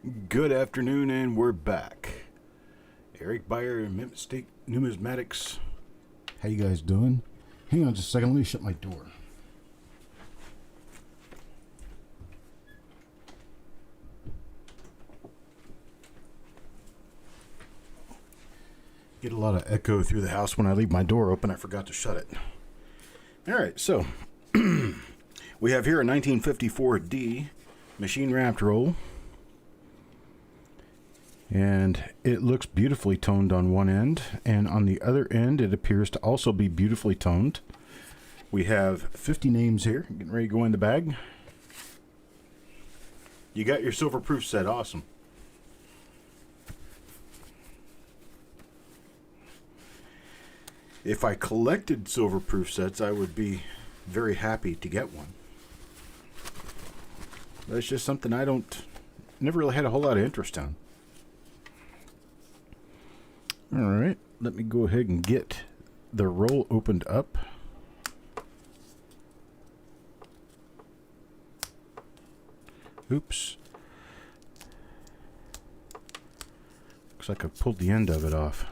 Good afternoon, and we're back. Eric Beyer, State Numismatics. How you guys doing? Hang on just a second. Let me shut my door. Get a lot of echo through the house when I leave my door open. I forgot to shut it. All right, so we have here a 1954D machine wrapped roll. And it looks beautifully toned on one end, and on the other end it appears to also be beautifully toned. We have 50 names here, getting ready to go in the bag. You got your silver proof set, awesome. If I collected silver proof sets, I would be very happy to get one. That's just something never really had a whole lot of interest in. Alright, let me go ahead and get the roll opened up. Oops. Looks like I pulled the end of it off.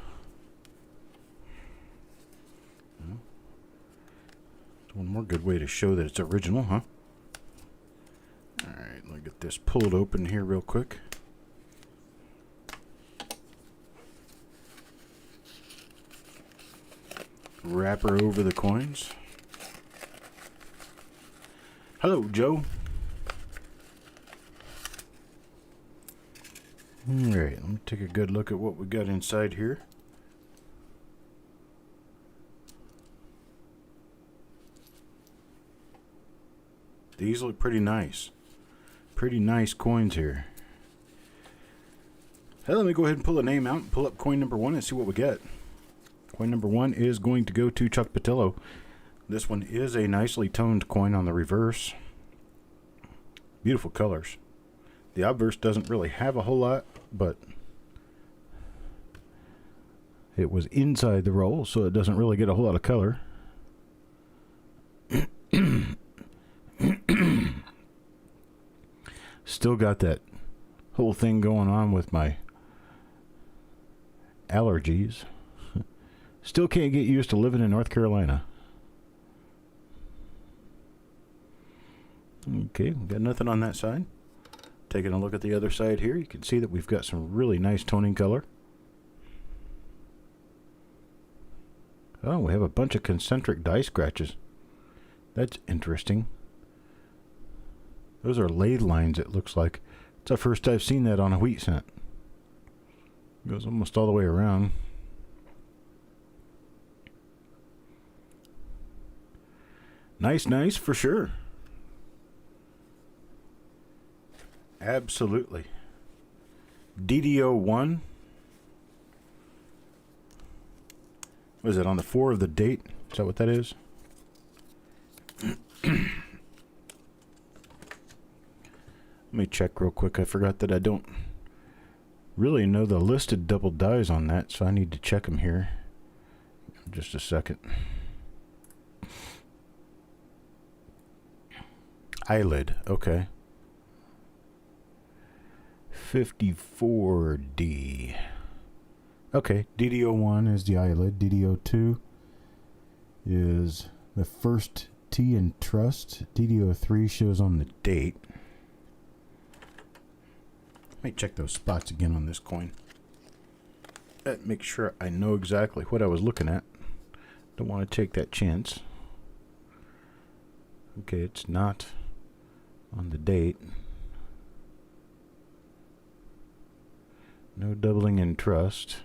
Well, that's one more good way to show that it's original, huh? Alright, let me get this pulled open here real quick. Wrapper over the coins. Hello, Joe. Alright, let me take a good look at what we got inside here. These look pretty nice. Pretty nice coins here. Hey, let me go ahead and pull a name out and pull up coin number 1 and see what we get. Coin number 1 is going to go to Chuck Daughtrey. This one is a nicely toned coin on the reverse. Beautiful colors. The obverse doesn't really have a whole lot, but it was inside the roll, so it doesn't really get a whole lot of color. Still got that whole thing going on with my allergies. Still can't get used to living in North Carolina. Okay, we've got nothing on that side. Taking a look at the other side here, you can see that we've got some really nice toning color. Oh, we have a bunch of concentric die scratches. That's interesting. Those are lathe lines, it looks like. It's the first I've seen that on a wheat cent. Goes almost all the way around. Nice for sure. Absolutely. DDO1. Was it on the 4 of the date? Is that what that is? Let me check real quick. I forgot that I don't really know the listed double dies on that, so I need to check them here. Just a second. Eyelid, okay. 54D. Okay, DDO1 is the eyelid. DDO2 is the first T in trust. DDO3 shows on the date. Let me check those spots again on this coin. Make sure I know exactly what I was looking at. Don't want to take that chance. Okay, it's not on the date. No doubling in trust.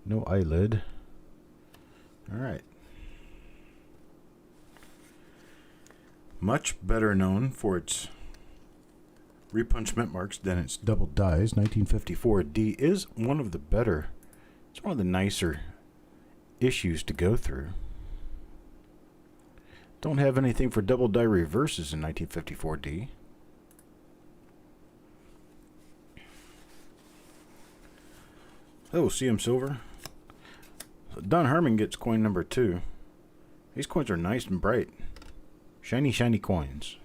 No eyelid. Alright. Much better known for its repunchment marks than its double dies. 1954D is one of the better, it's one of the nicer issues to go through. Don't have anything for double die reverses in 1954D. Oh, CM Silver. Don Harmon gets coin number 2. These coins are nice and bright. Shiny, shiny coins.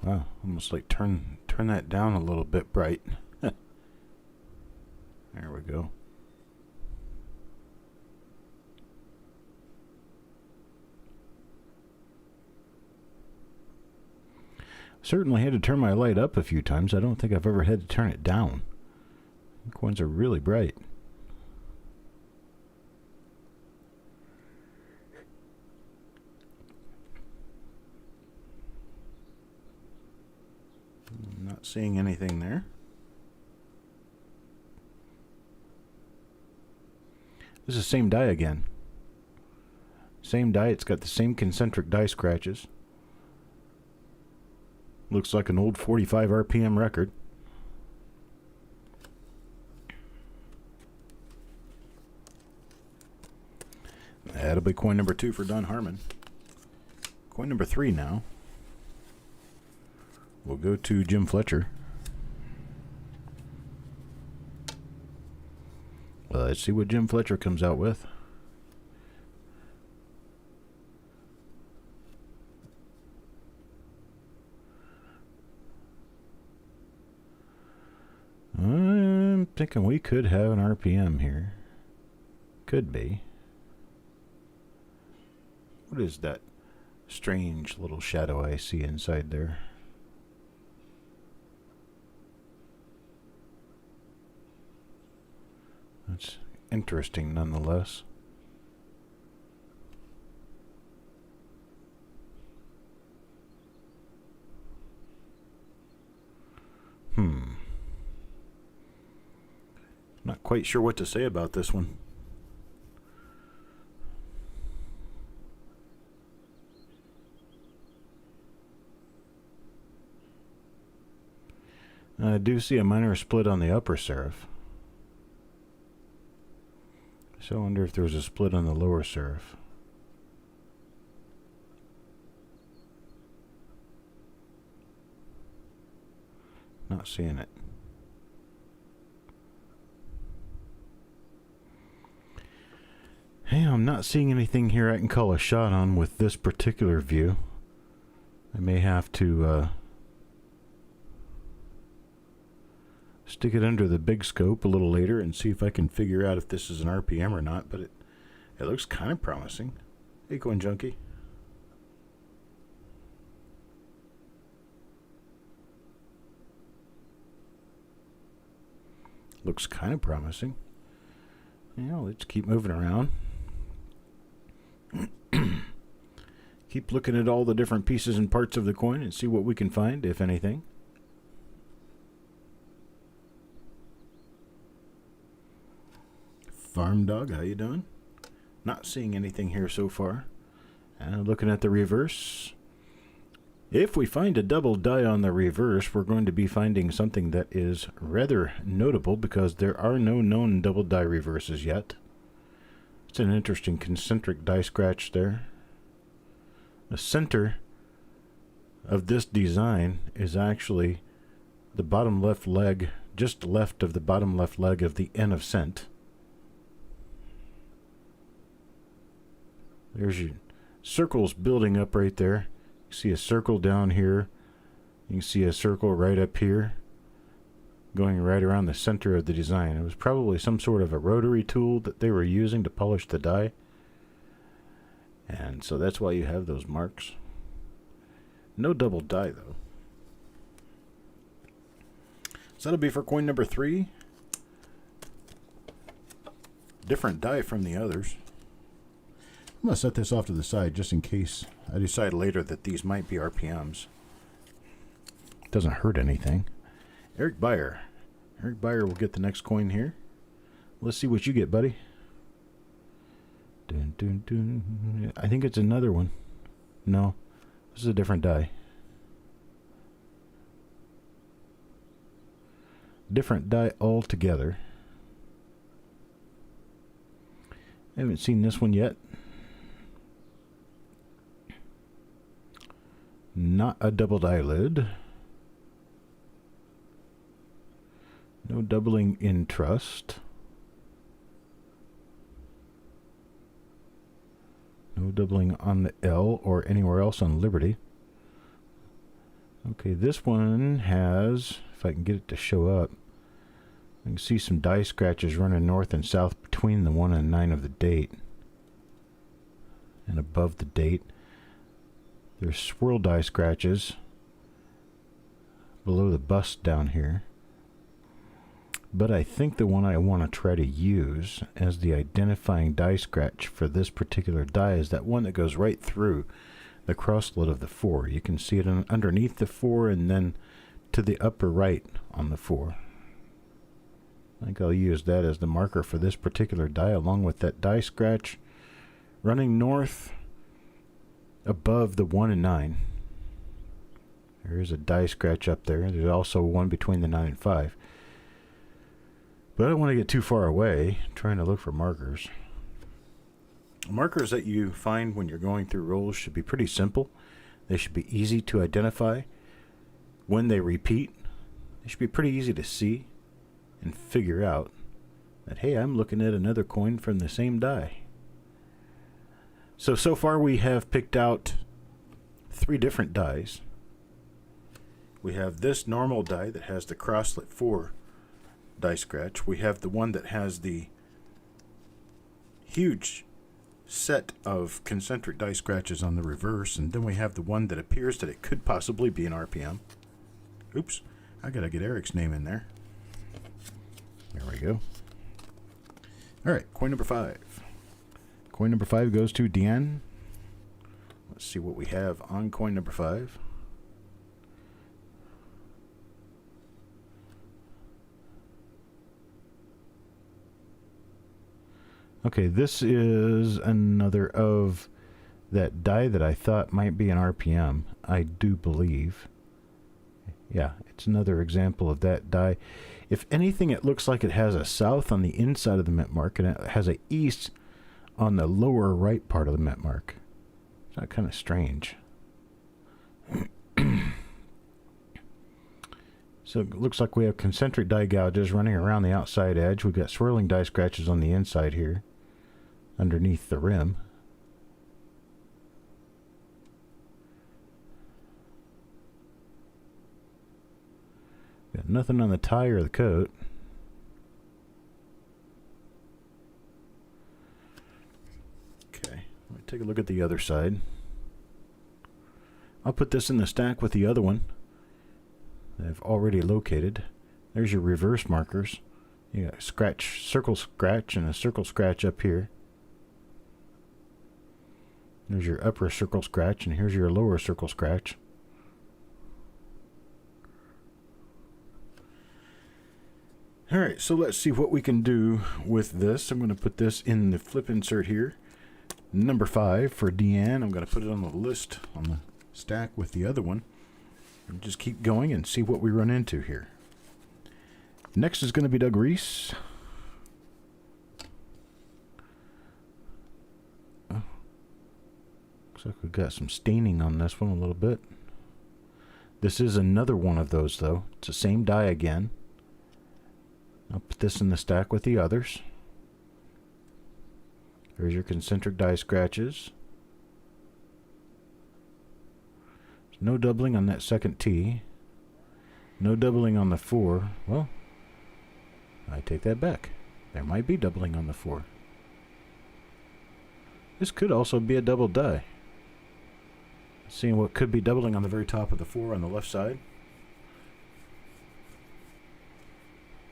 Wow, almost like turn that down a little bit bright. There we go. Certainly had to turn my light up a few times. I don't think I've ever had to turn it down. The coins are really bright. I'm not seeing anything there. This is the same die again. Same die. It's got the same concentric die scratches. Looks like an old 45 RPM record. That'll be coin number 2 for Don Harmon. Coin number 3 now. We'll go to Jim Fletcher. Let's see what Jim Fletcher comes out with. I'm thinking we could have an RPM here. Could be. What is that strange little shadow I see inside there? That's interesting nonetheless. Not quite sure what to say about this one. I do see a minor split on the upper serif. So I wonder if there's a split on the lower serif. Not seeing it. Hey, I'm not seeing anything here I can call a shot on with this particular view. I may have to stick it under the big scope a little later and see if I can figure out if this is an RPM or not, but it looks kind of promising. Hey, Coin Junkie. Looks kind of promising. Yeah, let's keep moving around. Keep looking at all the different pieces and parts of the coin and see what we can find, if anything. Farm Dog, how you doing? Not seeing anything here so far. Looking at the reverse. If we find a double die on the reverse, we're going to be finding something that is rather notable because there are no known double die reverses yet. It's an interesting concentric die scratch there. The center of this design is actually the bottom left leg, just left of the bottom left leg of the N of cent. There's your circles building up right there. You see a circle down here. You can see a circle right up here going right around the center of the design. It was probably some sort of a rotary tool that they were using to polish the die. And so that's why you have those marks. No double die though. So that'll be for coin number 3. Different die from the others. I'm going to set this off to the side just in case I decide later that these might be RPMs. Doesn't hurt anything. Eric Beyer. Eric Beyer will get the next coin here. Let's see what you get, buddy. Dun, dun, dun. I think it's another one. No, this is a different die. Different die altogether. I haven't seen this one yet. Not a double die lid. No doubling in trust. No doubling on the L or anywhere else on Liberty. Okay, this one has, if I can get it to show up, I can see some die scratches running north and south between the 1 and 9 of the date. And above the date, there's swirl die scratches below the bust down here. But I think the one I want to try to use as the identifying die scratch for this particular die is that one that goes right through the crosslet of the 4. You can see it underneath the 4 and then to the upper right on the 4. I think I'll use that as the marker for this particular die, along with that die scratch running north above the 1 and 9. There's a die scratch up there. There's also one between the 9 and 5. But I don't want to get too far away trying to look for markers. Markers that you find when you're going through rolls should be pretty simple. They should be easy to identify. When they repeat, they should be pretty easy to see and figure out that, hey, I'm looking at another coin from the same die. So far we have picked out 3 different dies. We have this normal die that has the crosslet 4 die scratch. We have the one that has the huge set of concentric die scratches on the reverse, and then we have the one that appears that it could possibly be an RPM. Oops, I gotta get Eric's name in there. There we go. Alright, coin number 5. Coin number 5 goes to Deanne. Let's see what we have on coin number 5. Okay, this is another of that die that I thought might be an RPM. I do believe. Yeah, it's another example of that die. If anything, it looks like it has a south on the inside of the mint mark, and it has a east on the lower right part of the mint mark. It's not kind of strange. So it looks like we have concentric die gouges running around the outside edge. We've got swirling die scratches on the inside here, underneath the rim. Got nothing on the tie or the coat. Okay, let me take a look at the other side. I'll put this in the stack with the other one that I've already located. There's your reverse markers. You got a scratch, circle scratch, and a circle scratch up here. There's your upper circle scratch, and here's your lower circle scratch. Alright, so let's see what we can do with this. I'm going to put this in the flip insert here. Number 5 for Deanne. I'm going to put it on the list, on the stack with the other one. And just keep going and see what we run into here. Next is going to be Doug Reese. Oh. Looks like we've got some staining on this one a little bit. This is another one of those, though. It's the same die again. I'll put this in the stack with the others. There's your concentric die scratches. There's no doubling on that second T. No doubling on the 4. Well, I take that back. There might be doubling on the 4. This could also be a double die. Seeing what could be doubling on the very top of the 4 on the left side.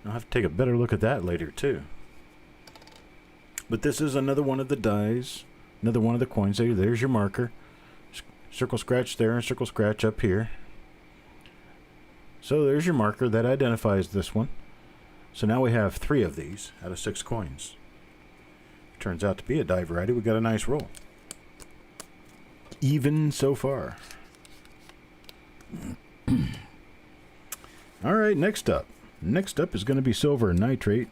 I'll have to take a better look at that later too. But this is another one of the dies, another one of the coins. There's your marker. Circle scratch there and circle scratch up here. So there's your marker that identifies this one. So now we have 3 of these out of 6 coins. Turns out to be a die variety. We got a nice roll. Even so far. All right, next up. Next up is going to be silver nitrate.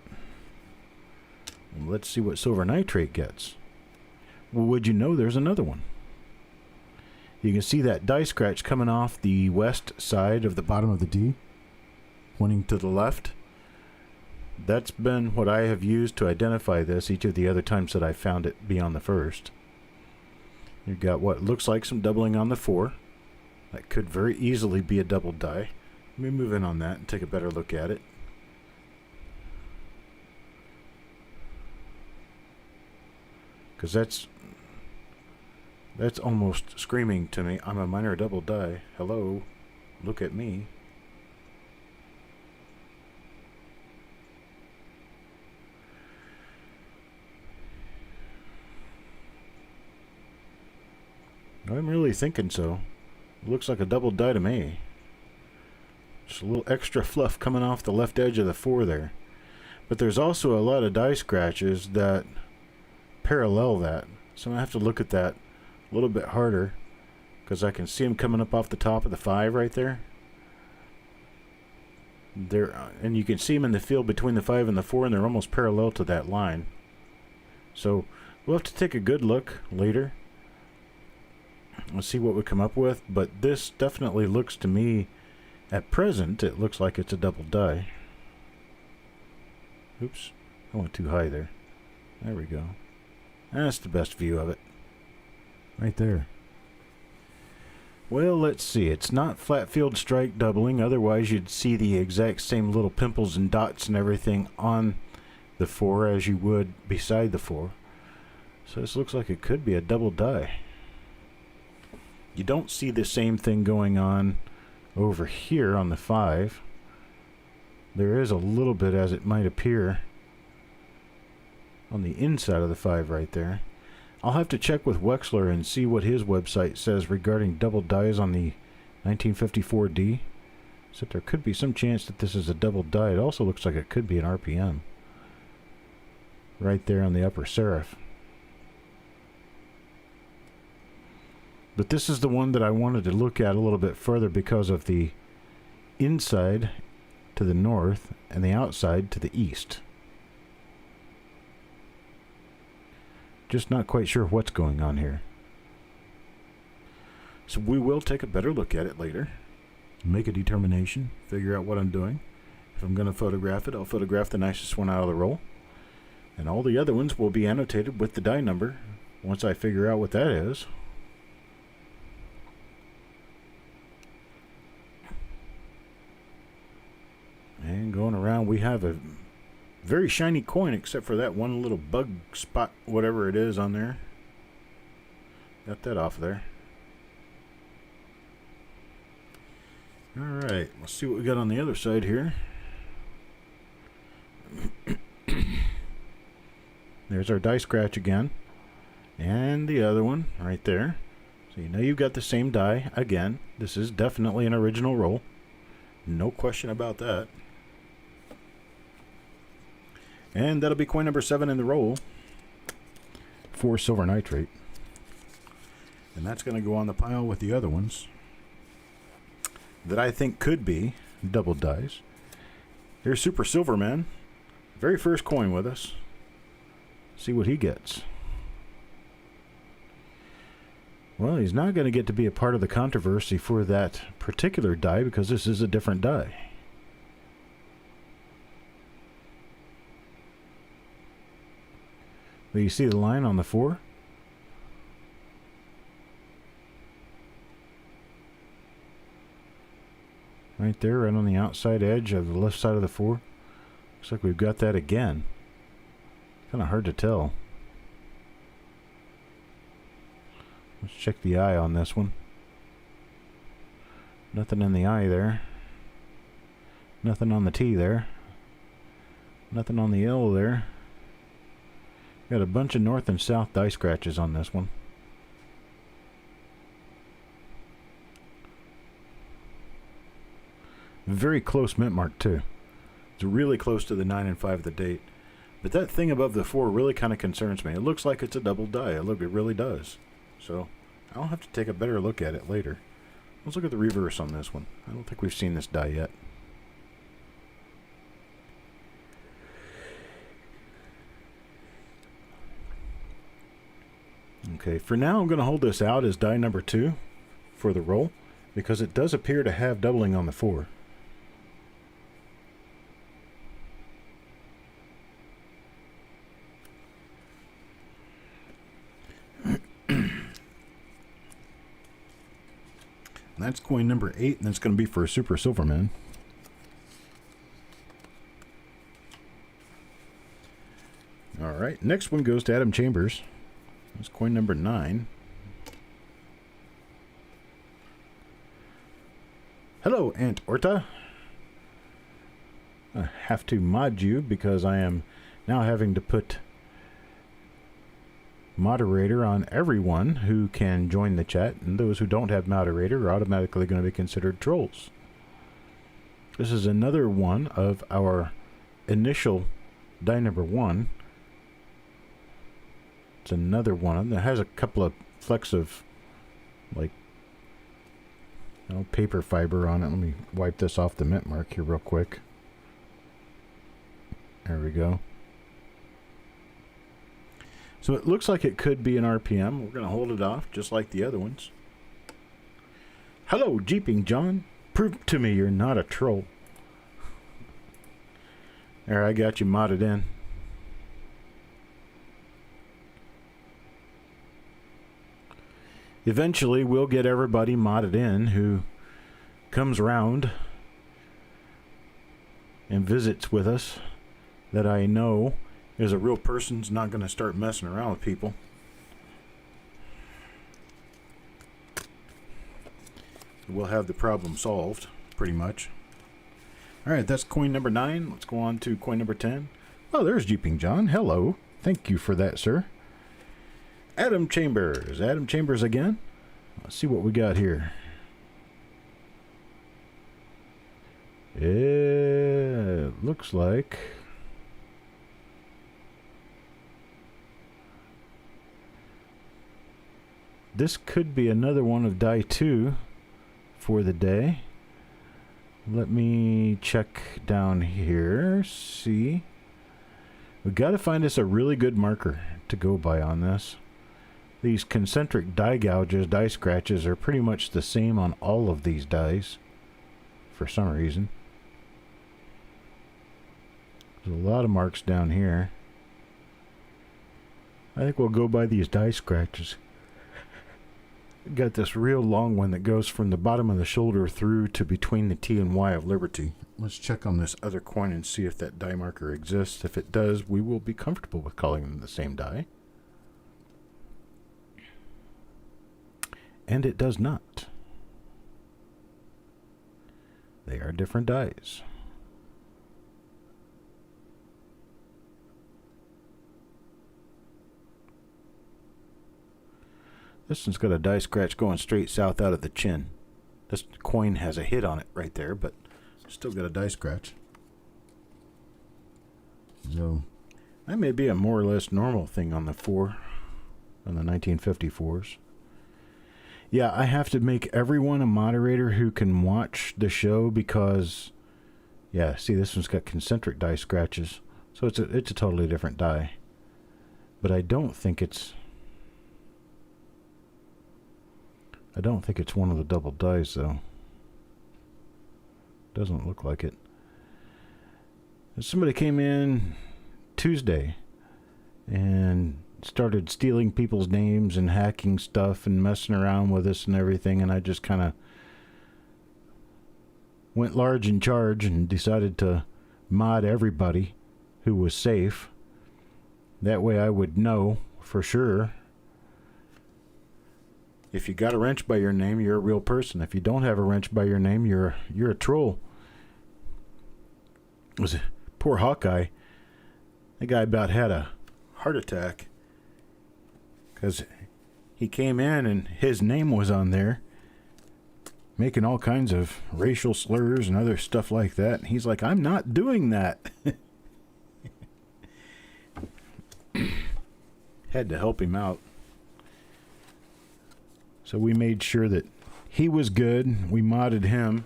Let's see what silver nitrate gets. Well, would you know there's another one? You can see that die scratch coming off the west side of the bottom of the D, pointing to the left. That's been what I have used to identify this each of the other times that I found it beyond the first. You've got what looks like some doubling on the 4. That could very easily be a double die. Let me move in on that and take a better look at it. Because that's almost screaming to me, I'm a minor double die. Hello, look at me. I'm really thinking so. It looks like a double die to me. Just a little extra fluff coming off the left edge of the 4 there. But there's also a lot of die scratches that parallel that. So I'm going to have to look at that a little bit harder, because I can see them coming up off the top of the 5 right there. And you can see them in the field between the 5 and the 4, and they're almost parallel to that line. So we'll have to take a good look later. Let's see what we come up with, but this definitely looks to me, at present, it looks like it's a double die. Oops, I went too high there. There we go. That's the best view of it. Right there. Well, let's see. It's not flat field strike doubling, otherwise you'd see the exact same little pimples and dots and everything on the 4 as you would beside the 4. So this looks like it could be a double die. You don't see the same thing going on over here on the 5. There is a little bit, as it might appear, on the inside of the 5 right there. I'll have to check with Wexler and see what his website says regarding double dies on the 1954D. So there could be some chance that this is a double die. It also looks like it could be an RPM. Right there on the upper serif. But this is the one that I wanted to look at a little bit further because of the inside to the north and the outside to the east. Just not quite sure what's going on here. So we will take a better look at it later. Make a determination. Figure out what I'm doing. If I'm going to photograph it, I'll photograph the nicest one out of the roll. And all the other ones will be annotated with the die number once I figure out what that is. And going around, we have a very shiny coin, except for that one little bug spot, whatever it is on there. Got that off there. Alright, let's see what we got on the other side here. There's our die scratch again. And the other one right there. So you know you've got the same die again. This is definitely an original roll. No question about that. And that'll be coin number 7 in the roll for silver nitrate. And that's going to go on the pile with the other ones that I think could be double dies. Here's Super Silverman. Very first coin with us. See what he gets. Well, he's not going to get to be a part of the controversy for that particular die because this is a different die. But you see the line on the 4? Right there, right on the outside edge of the left side of the 4. Looks like we've got that again. Kind of hard to tell. Let's check the eye on this one. Nothing in the eye there. Nothing on the T there. Nothing on the L there. Got a bunch of north and south die scratches on this one. Very close mint mark too. It's really close to the 9 and 5 of the date. But that thing above the 4 really kind of concerns me. It looks like it's a double die. It really does. So I'll have to take a better look at it later. Let's look at the reverse on this one. I don't think we've seen this die yet. Okay, for now I'm going to hold this out as die number 2 for the roll because it does appear to have doubling on the 4. That's coin number 8, and that's going to be for a Super Silverman. All right, next one goes to Adam Chambers. That's coin number 9. Hello, Aunt Orta. I have to mod you because I am now having to put moderator on everyone who can join the chat, and those who don't have moderator are automatically going to be considered trolls. This is another one of our initial die number 1. It's another one that has a couple of flecks of, like, paper fiber on it. Let me wipe this off the mint mark here real quick. There we go. So it looks like it could be an RPM. We're going to hold it off just like the other ones. Hello, Jeeping John. Prove to me you're not a troll. There, I got you modded in. Eventually, we'll get everybody modded in who comes around and visits with us that I know is a real person's not going to start messing around with people. We'll have the problem solved, pretty much. All right, that's coin number 9. Let's go on to coin number 10. Oh, there's Jeeping John. Hello. Thank you for that, sir. Adam Chambers. Adam Chambers again. Let's see what we got here. It looks like... this could be another one of die 2 for the day. Let me check down here. See. We got to find us a really good marker to go by on this. These concentric die gouges, die scratches, are pretty much the same on all of these dies for some reason. There's a lot of marks down here. I think we'll go by these die scratches. Got this real long one that goes from the bottom of the shoulder through to between the T and Y of Liberty. Let's check on this other coin and see if that die marker exists. If it does, we will be comfortable with calling them the same die. And it does not. They are different dies. This one's got a die scratch going straight south out of the chin. This coin has a hit on it right there, but still got a die scratch. So that may be a more or less normal thing on the 1954s. Yeah, I have to make everyone a moderator who can watch the show because, yeah, see, this one's got concentric die scratches, so it's a totally different die. But I don't think it's one of the double dies, though. Doesn't look like it. Somebody came in Tuesday and started stealing people's names and hacking stuff and messing around with us and everything, and I just kind of went large in charge and decided to mod everybody who was safe. That way I would know for sure. If you got a wrench by your name, you're a real person. If you don't have a wrench by your name, you're a troll. It was poor Hawkeye. That guy about had a heart attack because he came in and his name was on there, making all kinds of racial slurs and other stuff like that. And he's like, I'm not doing that. Had to help him out. So we made sure that he was good. We modded him,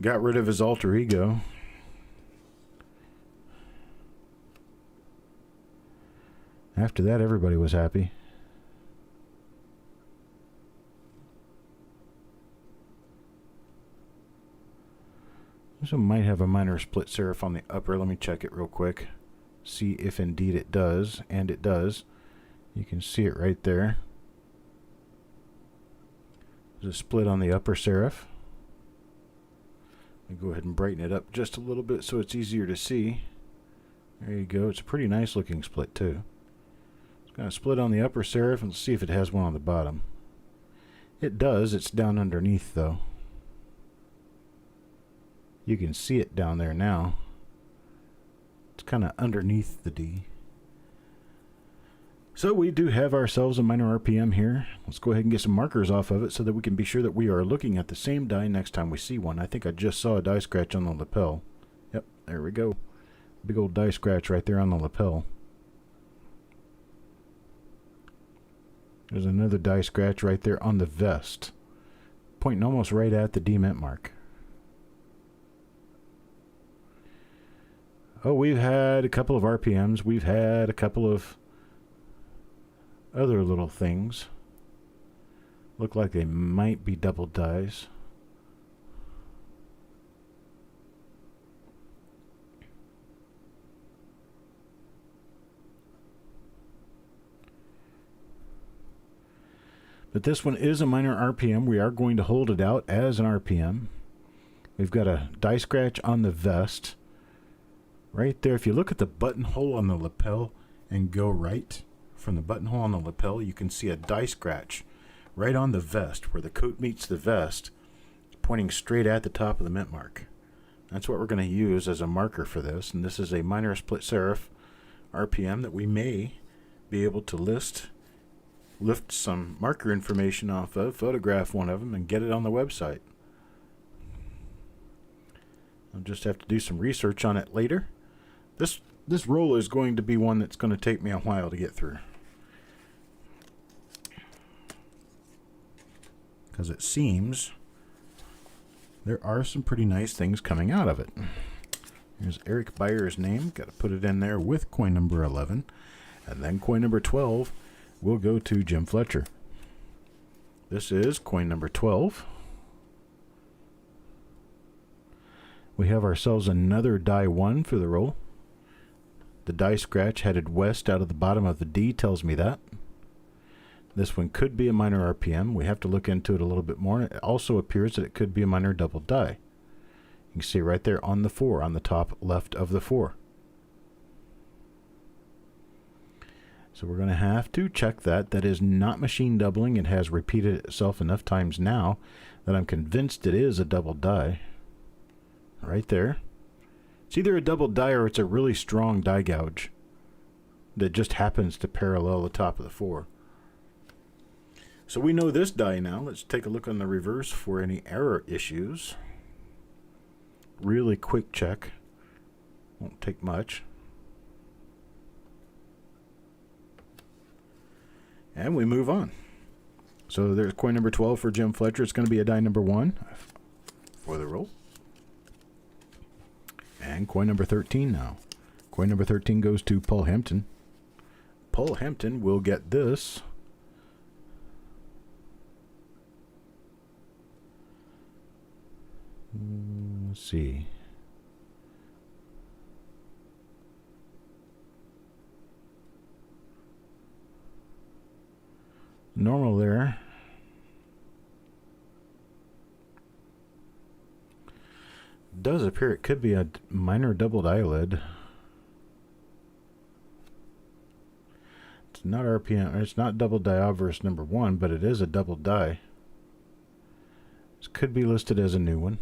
got rid of his alter ego. After that, everybody was happy. This one might have a minor split serif on the upper. Let me check it real quick. See if indeed it does. And it does. You can see it right there. There's a split on the upper serif. Let me go ahead and brighten it up just a little bit so it's easier to see. There you go. It's a pretty nice looking split too. It's got a split on the upper serif, and let's see if it has one on the bottom. It does. It's down underneath though. You can see it down there now. It's kind of underneath the D. So we do have ourselves a minor RPM here. Let's go ahead and get some markers off of it so that we can be sure that we are looking at the same die next time we see one. I think I just saw a die scratch on the lapel. Yep, there we go. Big old die scratch right there on the lapel. There's another die scratch right there on the vest, pointing almost right at the D mint mark. Oh, we've had a couple of RPMs. We've had a couple of other little things. Look like they might be double dies. But this one is a minor RPM. We are going to hold it out as an RPM. We've got a die scratch on the vest. Right there, if you look at the buttonhole on the lapel and go right from the buttonhole on the lapel, you can see a die scratch right on the vest where the coat meets the vest, pointing straight at the top of the mint mark. That's what we're going to use as a marker for this, and this is a minor split serif RPM that we may be able to lift some marker information off of, photograph one of them, and get it on the website. I'll just have to do some research on it later. This roll is going to be one that's going to take me a while to get through, because it seems there are some pretty nice things coming out of it. Here's Eric Byer's name. Got to put it in there with coin number 11. And then coin number 12 will go to Jim Fletcher. This is coin number 12. We have ourselves another die 1 for the roll. The die scratch headed west out of the bottom of the D tells me that. This one could be a minor RPM. We have to look into it a little bit more. It also appears that it could be a minor double die. You can see right there on the 4, on the top left of the 4. So we're going to have to check that. That is not machine doubling. It has repeated itself enough times now that I'm convinced it is a double die. Right there. It's either a double die or it's a really strong die gouge that just happens to parallel the top of the 4. So we know this die now. Let's take a look on the reverse for any error issues. Really quick check. Won't take much. And we move on. So there's coin number 12 for Jim Fletcher. It's going to be a die number 1 for the roll. And coin number 13 now. Coin number 13 goes to Paul Hampton. Paul Hampton will get this. Let's see. Normal there. Does appear it could be a minor doubled eyelid. It's not RPM, it's not double die obverse number 1, but it is a double die. This could be listed as a new one,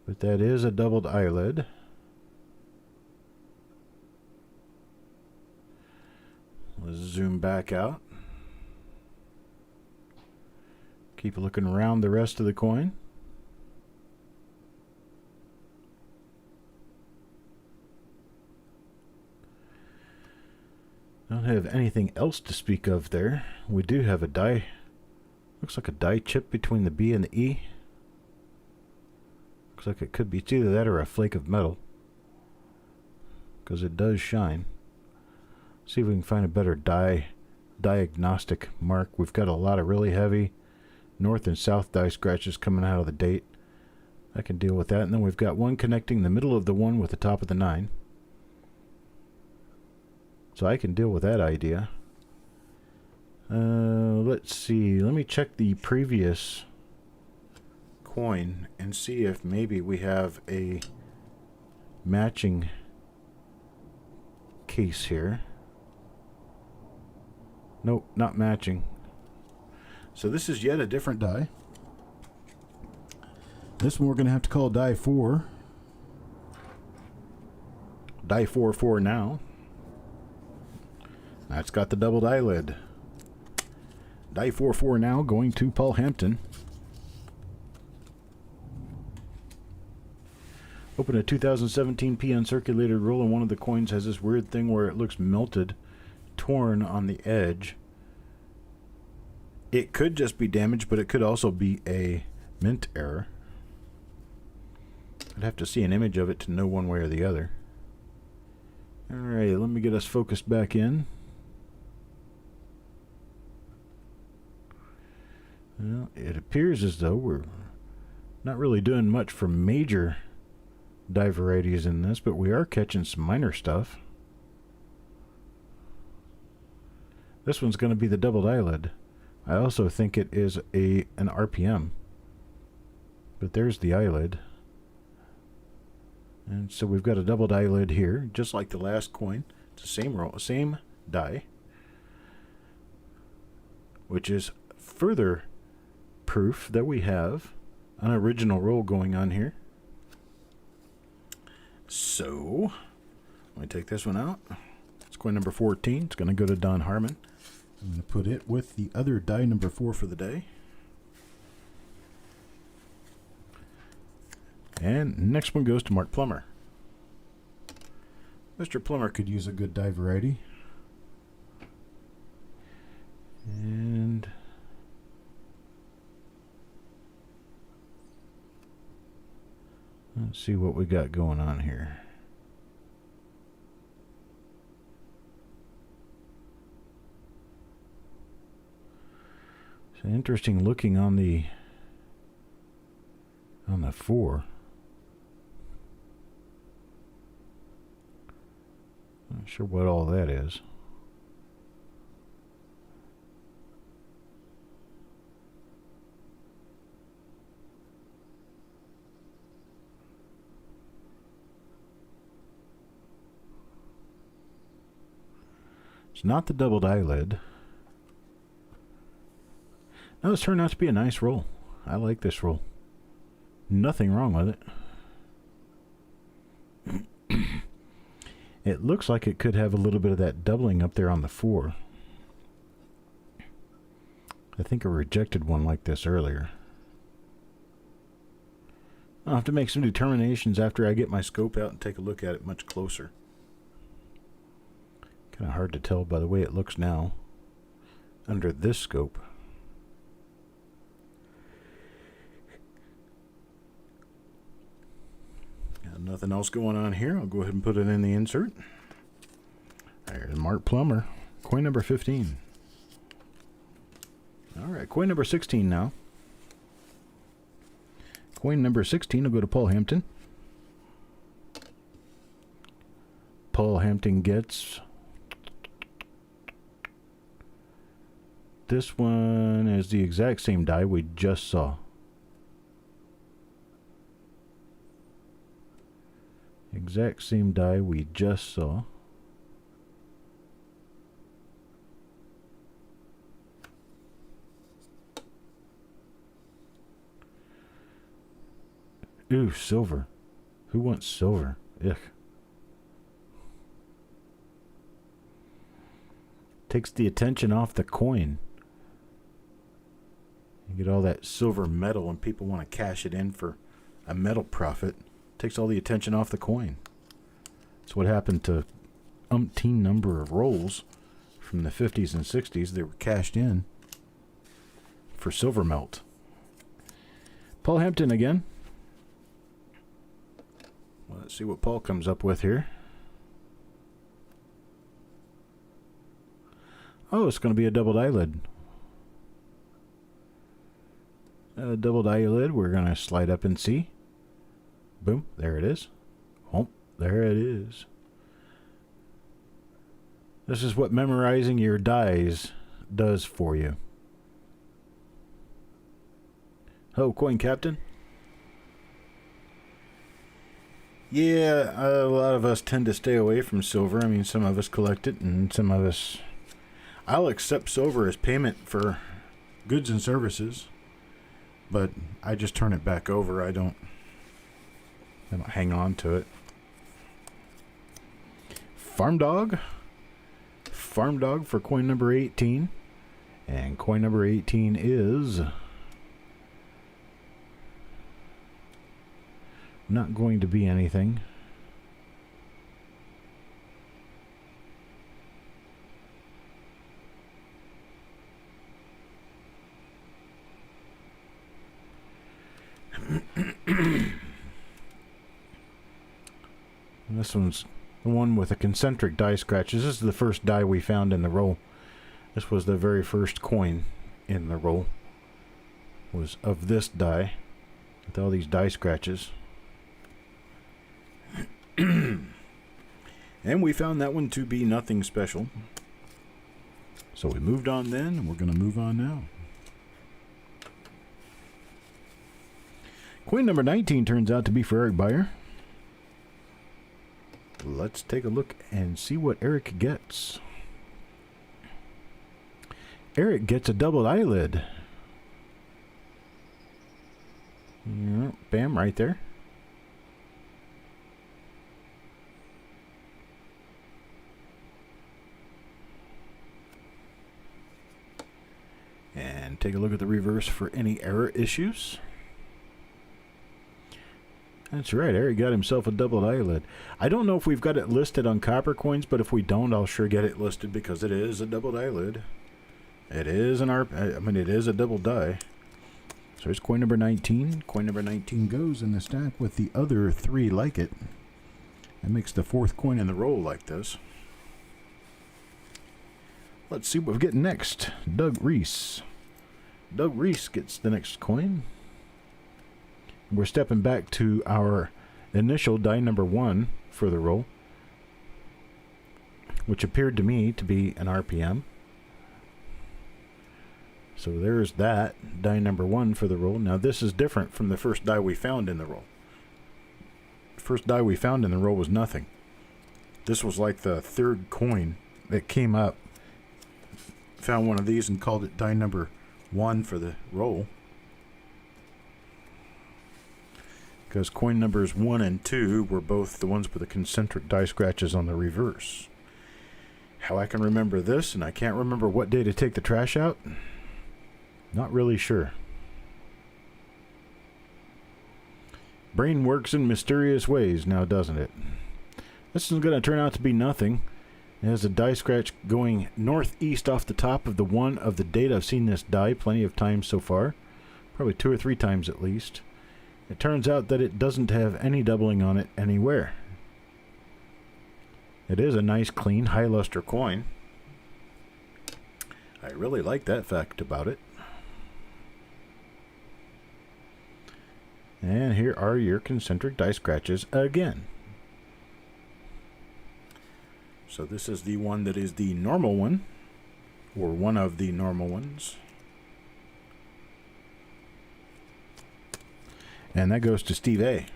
but that is a doubled eyelid. Let's zoom back out. Keep looking around the rest of the coin. Don't have anything else to speak of there. We do have a die. Looks like a die chip between the B and the E. Looks like it could be either that or a flake of metal, because it does shine. See if we can find a better diagnostic mark. We've got a lot of really heavy north and south die scratches coming out of the date. I can deal with that. And then we've got one connecting the middle of the 1 with the top of the 9. So I can deal with that idea. Let's let's see. Let me check the previous coin and see if maybe we have a matching case here. Nope, not matching. So this is yet a different die. This one we're going to have to call die 4. Die 4 now. That's got the doubled eyelid. Die 4 now, going to Paul Hampton. Open a 2017 P uncirculated roll, and one of the coins has this weird thing where it looks melted, torn on the edge. It could just be damaged, but it could also be a mint error. I'd have to see an image of it to know one way or the other. Alright, let me get us focused back in. Well, it appears as though we're not really doing much for major die varieties in this, but we are catching some minor stuff. This one's going to be the doubled eyelid. I also think it is an RPM. But there's the eyelid. And so we've got a doubled eyelid here, just like the last coin. It's the same roll, same die, which is further proof that we have an original roll going on here. So let me take this one out. It's coin number 14. It's going to go to Don Harmon. I'm going to put it with the other die number 4 for the day. And next one goes to Mark Plummer. Mr. Plummer could use a good die variety. And let's see what we got going on here. It's interesting looking on the 4. Not sure what all that is. It's not the doubled eyelid. No, this turned out to be a nice roll. I like this roll. Nothing wrong with it. It looks like it could have a little bit of that doubling up there on the 4. I think I rejected one like this earlier. I'll have to make some determinations after I get my scope out and take a look at it much closer. Kind of hard to tell by the way it looks now under this scope. Nothing else going on here. I'll go ahead and put it in the insert. There's Mark Plummer, coin number 15. Alright, coin number 16 now. Coin number 16 will go to Paul Hampton. Paul Hampton gets... This one is the exact same die we just saw. Exact same die we just saw. Ooh, silver. Who wants silver? Ugh. Takes the attention off the coin. You get all that silver metal and people want to cash it in for a metal profit. Takes all the attention off the coin. That's what happened to umpteen number of rolls from the 50s and 60s. They were cashed in for silver melt. Paul Hampton again. Well, let's see what Paul comes up with here. Oh, it's going to be a doubled eyelid. A doubled eyelid we're going to slide up and see. Boom, there it is. Oh, there it is. This is what memorizing your dies does for you. Oh, Coin Captain. Yeah, a lot of us tend to stay away from silver. I mean, some of us collect it, and some of us... I'll accept silver as payment for goods and services, but I just turn it back over. I don't hang on to it. Farm Dog for coin number 18. And coin number 18 is not going to be anything. This one's the one with the concentric die scratches. This is the first die we found in the roll. This was the very first coin in the roll. Was of this die with all these die scratches. And we found that one to be nothing special. So we moved on then, and we're going to move on now. Coin number 19 turns out to be for Eric Beyer. Let's take a look and see what Eric gets. Eric gets a doubled eyelid. Yeah, bam, right there. And take a look at the reverse for any error issues. That's right, Eric got himself a doubled eyelid. I don't know if we've got it listed on copper coins, but if we don't, I'll sure get it listed because it is a doubled eyelid. It is it is a double die. So here's coin number 19. Coin number 19 goes in the stack with the other three like it. That makes the fourth coin in the roll like this. Let's see what we get next. Doug Reese. Doug Reese gets the next coin. We're stepping back to our initial die number 1 for the roll, which appeared to me to be an RPM. So there's that, die number 1 for the roll. Now this is different from the first die we found in the roll. The first die we found in the roll was nothing. This was like the third coin that came up. Found one of these and called it die number 1 for the roll. Because coin numbers 1 and 2 were both the ones with the concentric die scratches on the reverse. How I can remember this, and I can't remember what day to take the trash out, not really sure. Brain works in mysterious ways now, doesn't it? This is going to turn out to be nothing. It has a die scratch going northeast off the top of the one of the date. I've seen this die plenty of times so far. Probably 2 or 3 times at least. It turns out that it doesn't have any doubling on it anywhere. It is a nice, clean, high luster coin. I really like that fact about it. And here are your concentric die scratches again. So this is the one that is the normal one, or one of the normal ones. And that goes to Steve A.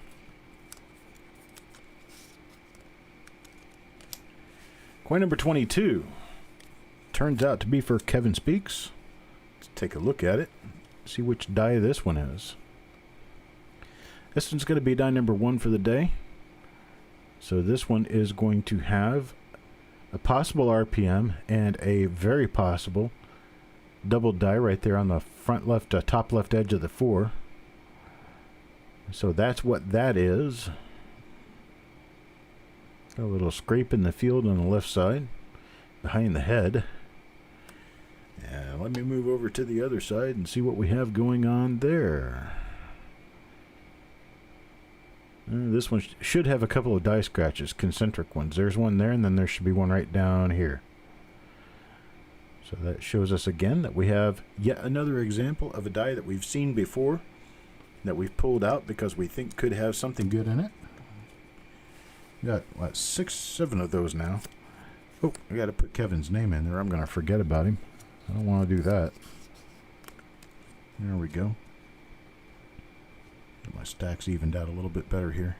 Coin number 22 turns out to be for Kevin Speaks. Let's take a look at it, see which die this one is. This one's going to be die number 1 for the day. So this one is going to have a possible RPM and a very possible double die right there on the front left, top left edge of the 4. So that's what that is. Got a little scrape in the field on the left side, behind the head. And let me move over to the other side and see what we have going on there. This one should have a couple of die scratches, concentric ones. There's one there, and then there should be one right down here. So that shows us again that we have yet another example of a die that we've seen before, that we've pulled out because we think could have something good in it. We got, what, 6, 7 of those now. Oh, I got to put Kevin's name in there. I'm going to forget about him. I don't want to do that. There we go. Get my stacks evened out a little bit better here.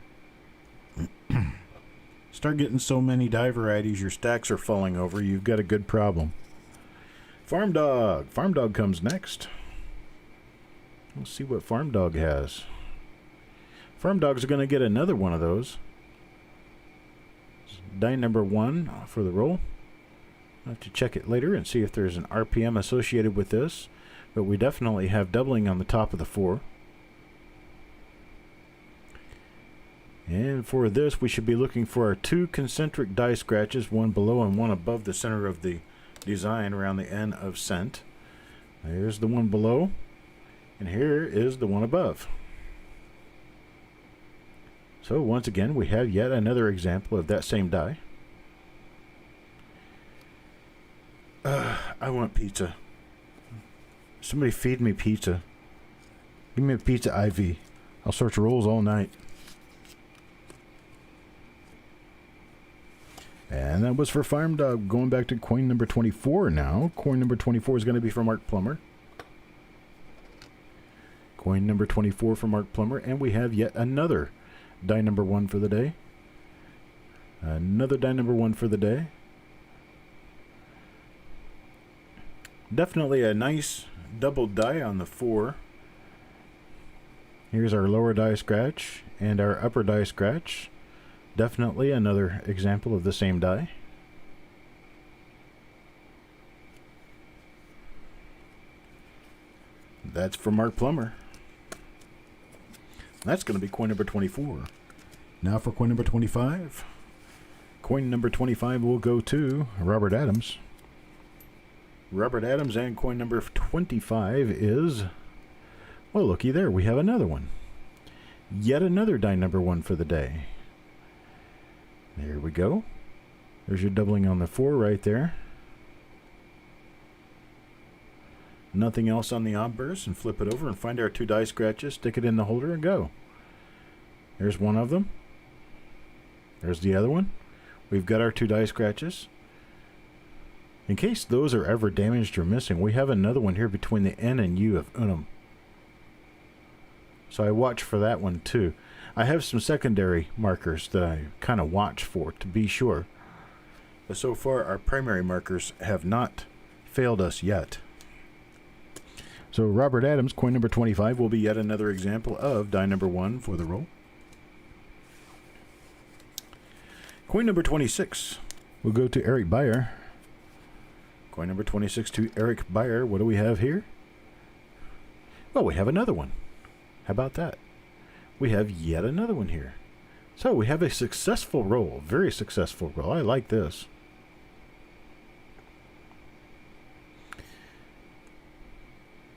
Start getting so many die varieties your stacks are falling over, you've got a good problem. Farm Dog. Farm Dog comes next. Let's see what Farm Dog has. Farm Dogs are going to get another one of those. Die number 1 for the roll. I'll have to check it later and see if there's an RPM associated with this. But we definitely have doubling on the top of the 4. And for this, we should be looking for our 2 concentric die scratches, one below and one above the center of the design around the N of cent. There's the one below, and here is the one above. So once again, we have yet another example of that same die. I want pizza. Somebody feed me pizza. Give me a pizza IV. I'll search rolls all night. And that was for Farm Dog. Going back to coin number 24 now. Coin number 24 is going to be for Mark Plummer. Coin number 24 for Mark Plummer. And we have yet another die number 1 for the day. Another die number 1 for the day. Definitely a nice double die on the 4. Here's our lower die scratch and our upper die scratch. Definitely another example of the same die. That's for Mark Plummer. That's going to be coin number 24. Now for coin number 25. Coin number 25 will go to Robert Adams. Robert Adams, and coin number 25 is, well, looky there, we have another one. Yet another die number 1 for the day. There we go. There's your doubling on the 4 right there. Nothing else on the obverse, and flip it over and find our 2 die scratches, stick it in the holder and go. There's one of them. There's the other one. We've got our 2 die scratches. In case those are ever damaged or missing, we have another one here between the N and U of unum. So I watch for that one too. I have some secondary markers that I kind of watch for to be sure. But so far our primary markers have not failed us yet. So Robert Adams, coin number 25, will be yet another example of die number 1 for the roll. Coin number 26 will go to Eric Beyer. Coin number 26 to Eric Beyer. What do we have here? Well, we have another one. How about that? We have yet another one here. So we have a successful roll. Very successful roll. I like this.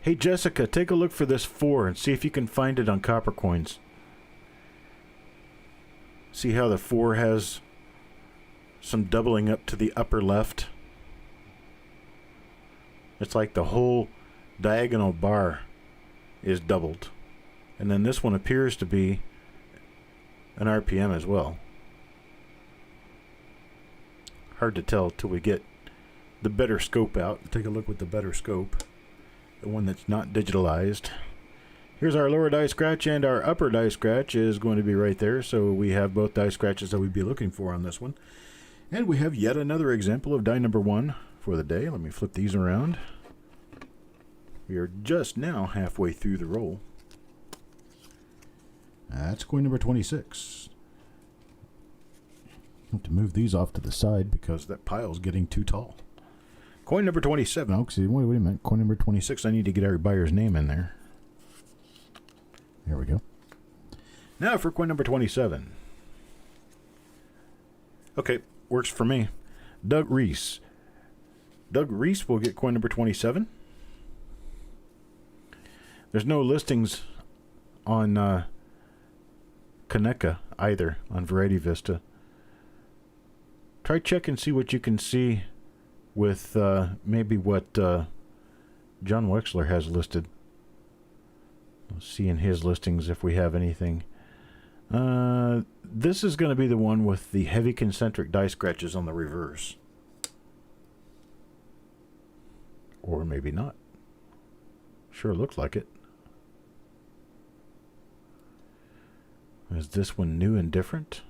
Hey, Jessica, take a look for this 4 and see if you can find it on copper coins. See how the 4 has some doubling up to the upper left? It's like the whole diagonal bar is doubled. And then this one appears to be an RPM as well. Hard to tell till we get the better scope out. Take a look with the better scope. The one that's not digitalized. Here's our lower die scratch, and our upper die scratch is going to be right there. So we have both die scratches that we'd be looking for on this one. And we have yet another example of die number 1 for the day. Let me flip these around. We are just now halfway through the roll. That's coin number 26. I have to move these off to the side because that pile's getting too tall. Coin number 27. Oh, see, wait a minute. Coin number 26. I need to get Eric Beyer's name in there. There we go. Now for coin number 27. Okay, works for me. Doug Reese. Doug Reese will get coin number 27. There's no listings on Kaneka either on Variety Vista. Try check and see what you can see with maybe what John Wexler has listed. We'll see in his listings if we have anything. This is going to be the one with the heavy concentric die scratches on the reverse. Or maybe not. Sure looks like it. Is this one new and different?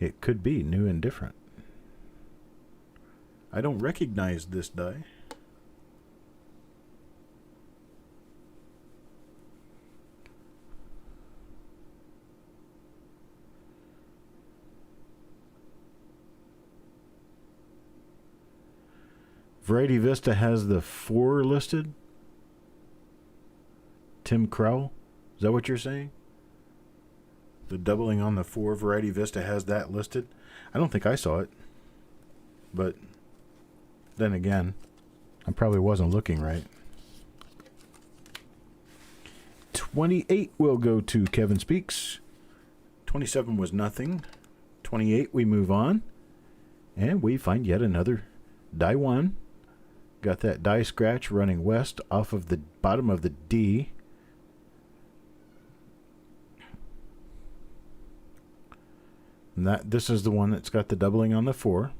It could be new and different. I don't recognize this die. Variety Vista has the 4 listed. Tim Crowell, is that what you're saying? The doubling on the 4 Variety Vista has that listed. I don't think I saw it. But then again, I probably wasn't looking right. 28 will go to Kevin Speaks. 27 was nothing. 28 we move on. And we find yet another die 1. Got that die scratch running west off of the bottom of the D. And this is the one that's got the doubling on the 4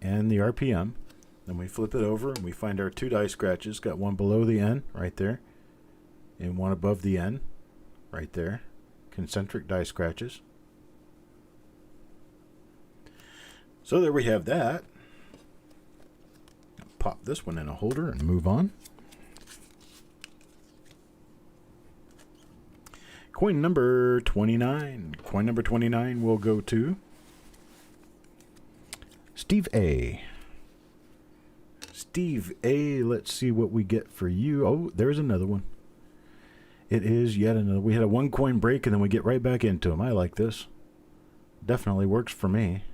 and the RPM. Then we flip it over and we find our 2 die scratches. Got one below the N right there and one above the N right there. Concentric die scratches. So there we have that. Pop this one in a holder and move on. Coin number 29. Coin number 29 will go to Steve A. Steve A, let's see what we get for you. Oh, there's another one. It is yet another. We had a 1 coin break and then we get right back into them. I like this. Definitely works for me.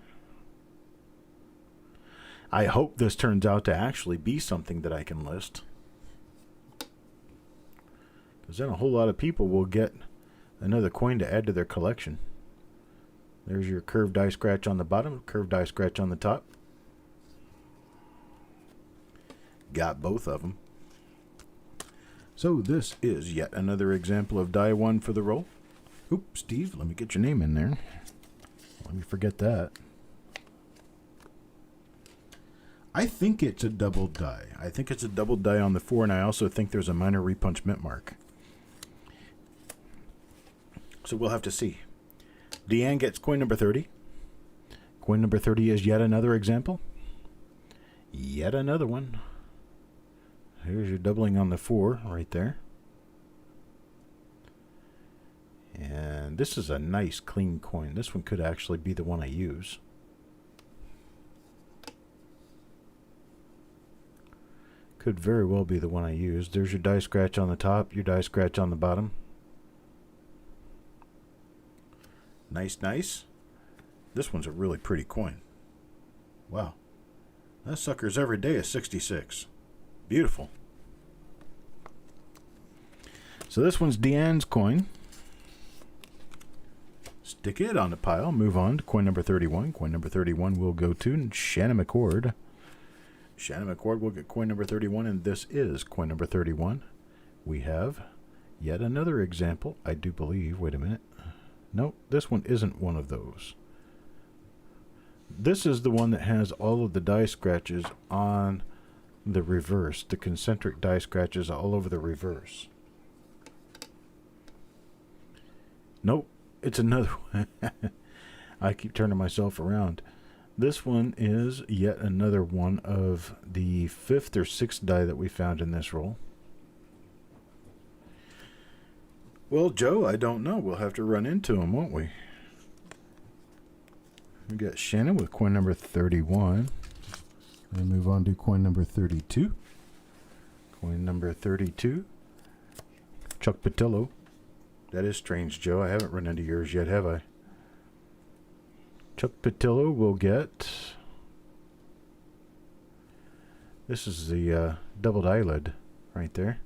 I hope this turns out to actually be something that I can list. Because then a whole lot of people will get another coin to add to their collection. There's your curved die scratch on the bottom, curved die scratch on the top. Got both of them. So this is yet another example of die 1 for the roll. Oops, Steve, let me get your name in there. Let me forget that. I think it's a double die. I think it's a double die on the 4, and I also think there's a minor repunch mint mark. So we'll have to see. Deanne gets coin number 30. Coin number 30 is yet another example. Yet another one. Here's your doubling on the 4 right there. And this is a nice clean coin. This one could actually be the one I use. Could very well be the one I used. There's your die scratch on the top, your die scratch on the bottom. Nice, nice. This one's a really pretty coin. Wow. That sucker's every day is 66. Beautiful. So this one's Deanne's coin. Stick it on the pile. Move on to coin number 31. Coin number 31 will go to Shannon McCord. Shannon McCord will get coin number 31, and this is coin number 31. We have yet another example, I do believe. Wait a minute. Nope, this one isn't one of those. This is the one that has all of the die scratches on the reverse, the concentric die scratches all over the reverse. Nope, it's another one. I keep turning myself around. This one is yet another one of the 5th or 6th die that we found in this roll. Well, Joe, I don't know. We'll have to run into them, won't we? We got Shannon with coin number 31. We move on to coin number 32. Coin number 32. Chuck Patillo. That is strange, Joe. I haven't run into yours yet, have I? Chuck Patillo will get... This is the doubled eyelid right there.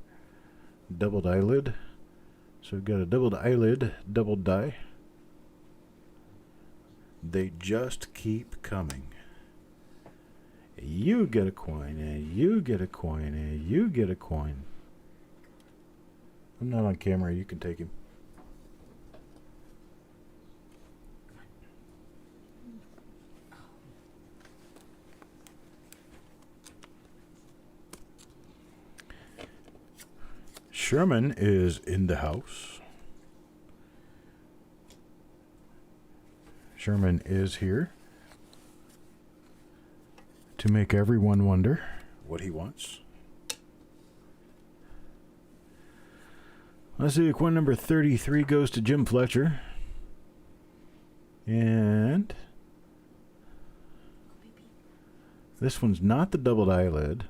Doubled eyelid. So we've got a doubled eyelid, doubled die. They just keep coming. You get a coin, and you get a coin, and you get a coin. I'm not on camera. You can take him. Sherman is in the house. Sherman is here to make everyone wonder what he wants. Let's see, coin number 33 goes to Jim Fletcher. And this one's not the doubled eyelid.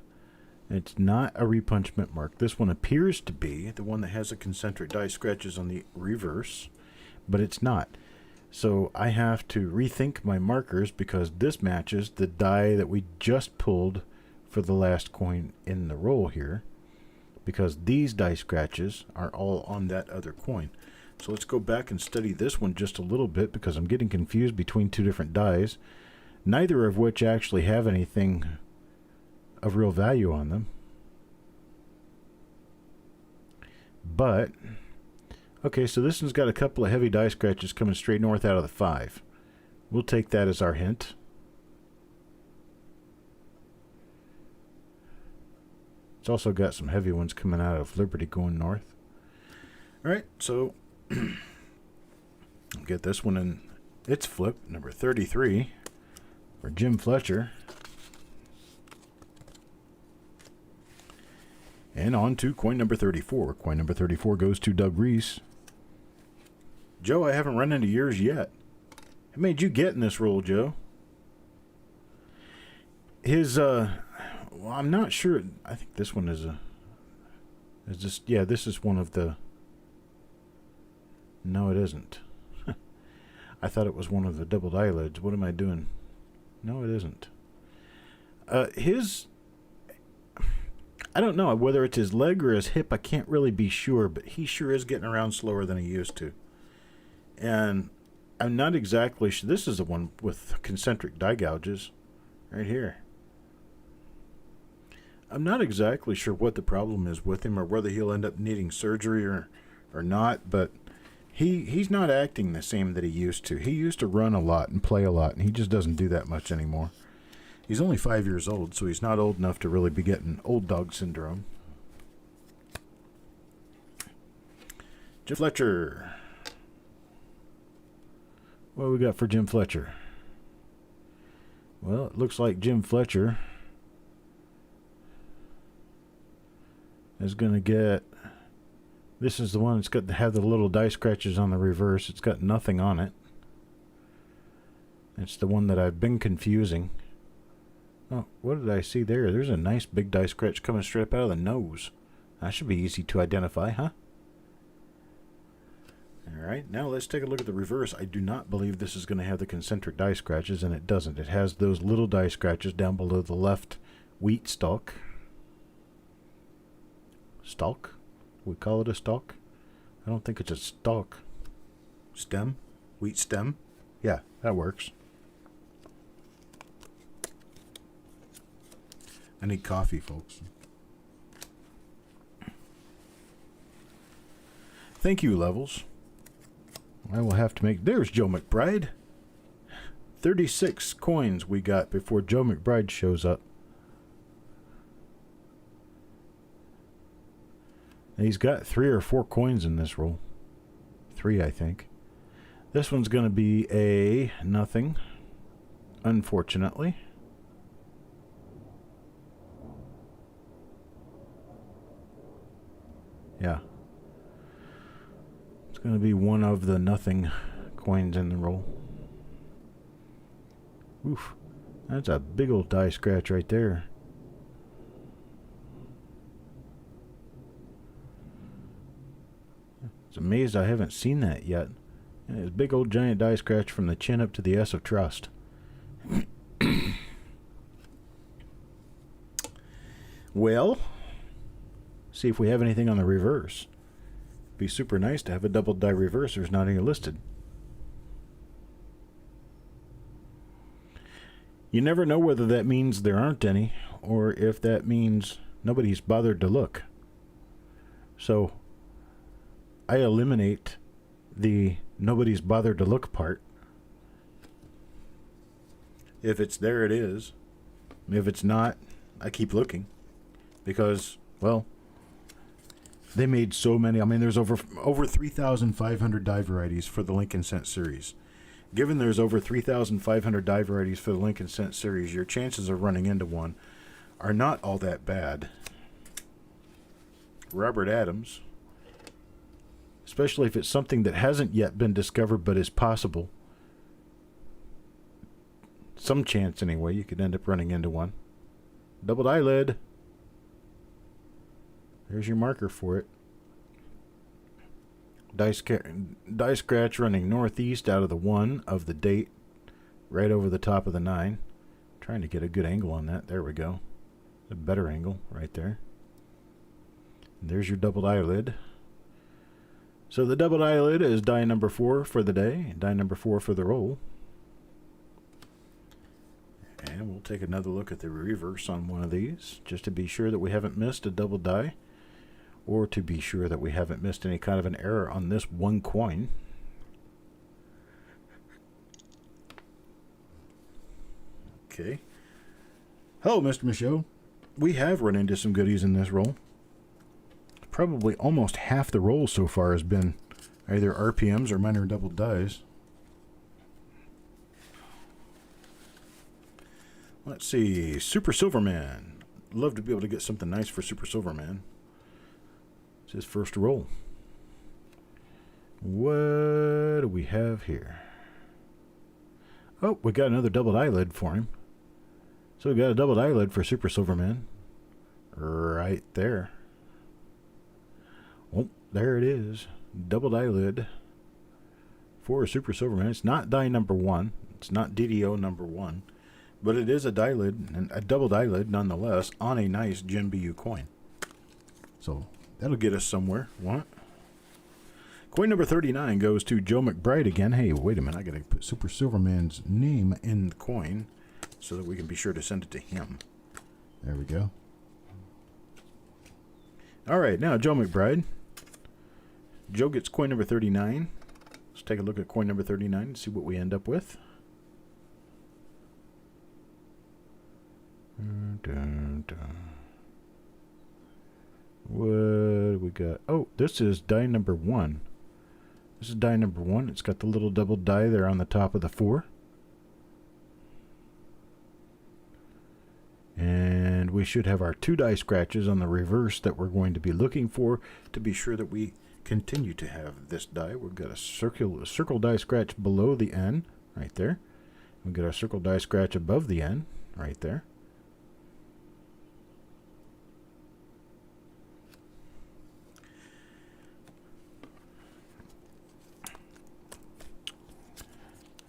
It's not a repunchment mark. This one appears to be the one that has the concentric die scratches on the reverse, but it's not. So I have to rethink my markers because this matches the die that we just pulled for the last coin in the roll here, because these die scratches are all on that other coin. So let's go back and study this one just a little bit because I'm getting confused between two different dies, neither of which actually have anything of real value on them. But okay, so this one's got a couple of heavy die scratches coming straight north out of the 5. We'll take that as our hint. It's also got some heavy ones coming out of Liberty going north. Alright, so get this one in its flip, number 33, for Jim Fletcher. And on to coin number 34. Coin number 34 goes to Doug Reese. Joe, I haven't run into yours yet. How made you get in this roll, Joe? His, well, I'm not sure. I think this one is this is one of the, no, it isn't. I thought it was one of the doubled eyelids. What am I doing? No, it isn't. I don't know whether it's his leg or his hip. I can't really be sure, but he sure is getting around slower than he used to. And I'm not exactly sure. This is the one with concentric die gouges right here. I'm not exactly sure what the problem is with him or whether he'll end up needing surgery or not, but he's not acting the same that he used to. He used to run a lot and play a lot, and he just doesn't do that much anymore. He's only 5 years old, so he's not old enough to really be getting old dog syndrome. Jim Fletcher. What do we got for Jim Fletcher? Well, it looks like Jim Fletcher is going to get... This is the one that's got to have the little die scratches on the reverse. It's got nothing on it. It's the one that I've been confusing. Oh, what did I see there? There's a nice big die scratch coming straight up out of the nose. That should be easy to identify, huh? Alright, now let's take a look at the reverse. I do not believe this is going to have the concentric die scratches, and it doesn't. It has those little die scratches down below the left wheat stalk. Stalk? We call it a stalk? I don't think it's a stalk. Stem? Wheat stem? Yeah, that works. I need coffee, folks. Thank you, Levels. I will have to make... There's Joe McBride. 36 coins we got before Joe McBride shows up. And he's got 3 or 4 coins in this roll. 3, I think. This one's going to be a nothing, unfortunately. Yeah. It's going to be one of the nothing coins in the roll. Oof. That's a big old die scratch right there. It's amazed I haven't seen that yet. And it's a big old giant die scratch from the chin up to the S of trust. Well, see if we have anything on the reverse. Be super nice to have a double die reverse. There's not any listed. You never know whether that means there aren't any or if that means nobody's bothered to look. So I eliminate the nobody's bothered to look part. If it's there, it is. If it's not, I keep looking. Because, well, They made so many. I mean, there's over 3,500 die varieties for the Lincoln Cent series. Given there's over 3,500 die varieties for the Lincoln Cent series, your chances of running into one are not all that bad. Robert Adams, especially if it's something that hasn't yet been discovered but is possible. Some chance anyway, you could end up running into one. Doubled eyelid. There's your marker for it. Die scratch running northeast out of the 1 of the date, right over the top of the 9. Trying to get a good angle on that. There we go. A better angle right there. And there's your doubled eyelid. So the doubled eyelid is die number 4 for the day, die number 4 for the roll. And we'll take another look at the reverse on one of these, just to be sure that we haven't missed a double die, or to be sure that we haven't missed any kind of an error on this one coin. Okay. Hello, Mr. Michaud. We have run into some goodies in this roll. Probably almost half the roll so far has been either RPMs or minor double dies. Let's see. Super Silverman. Love to be able to get something nice for Super Silverman. It's his first roll. What do we have here? Oh, we got another doubled eyelid for him. So we got a doubled eyelid for Super Silverman. Right there. Oh, there it is. Doubled eyelid for Super Silverman. It's not die number 1. It's not DDO number 1. But it is a eyelid, and a doubled eyelid nonetheless, on a nice Jim BU coin. So that'll get us somewhere. What? Coin number 39 goes to Joe McBride again. Hey, wait a minute. I got to put Super Silverman's name in the coin so that we can be sure to send it to him. There we go. All right, now Joe McBride. Joe gets coin number 39. Let's take a look at coin number 39 and see what we end up with. What do we got? Oh, this is die number 1. This is die number 1. It's got the little double die there on the top of the 4. And we should have our 2 die scratches on the reverse that we're going to be looking for to be sure that we continue to have this die. We've got a circle die scratch below the N right there. We've got our circle die scratch above the N right there.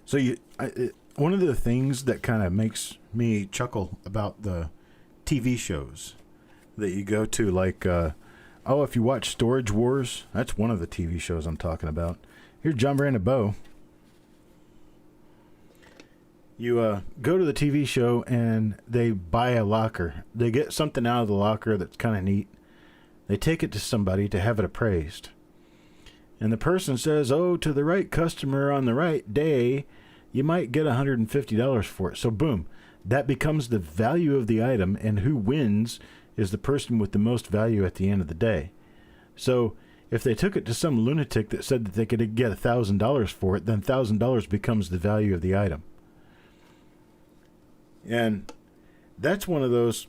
So one of the things that kind of makes me chuckle about the TV shows that you go to, like, if you watch Storage Wars, that's one of the TV shows I'm talking about. Here's John Brandon. You go to the TV show and they buy a locker. They get something out of the locker that's kind of neat. They take it to somebody to have it appraised. And the person says, oh, to the right customer on the right day, you might get $150 for it. So boom, that becomes the value of the item, and who wins is the person with the most value at the end of the day. So if they took it to some lunatic that said that they could get $1,000 for it, then $1,000 becomes the value of the item. And that's one of those,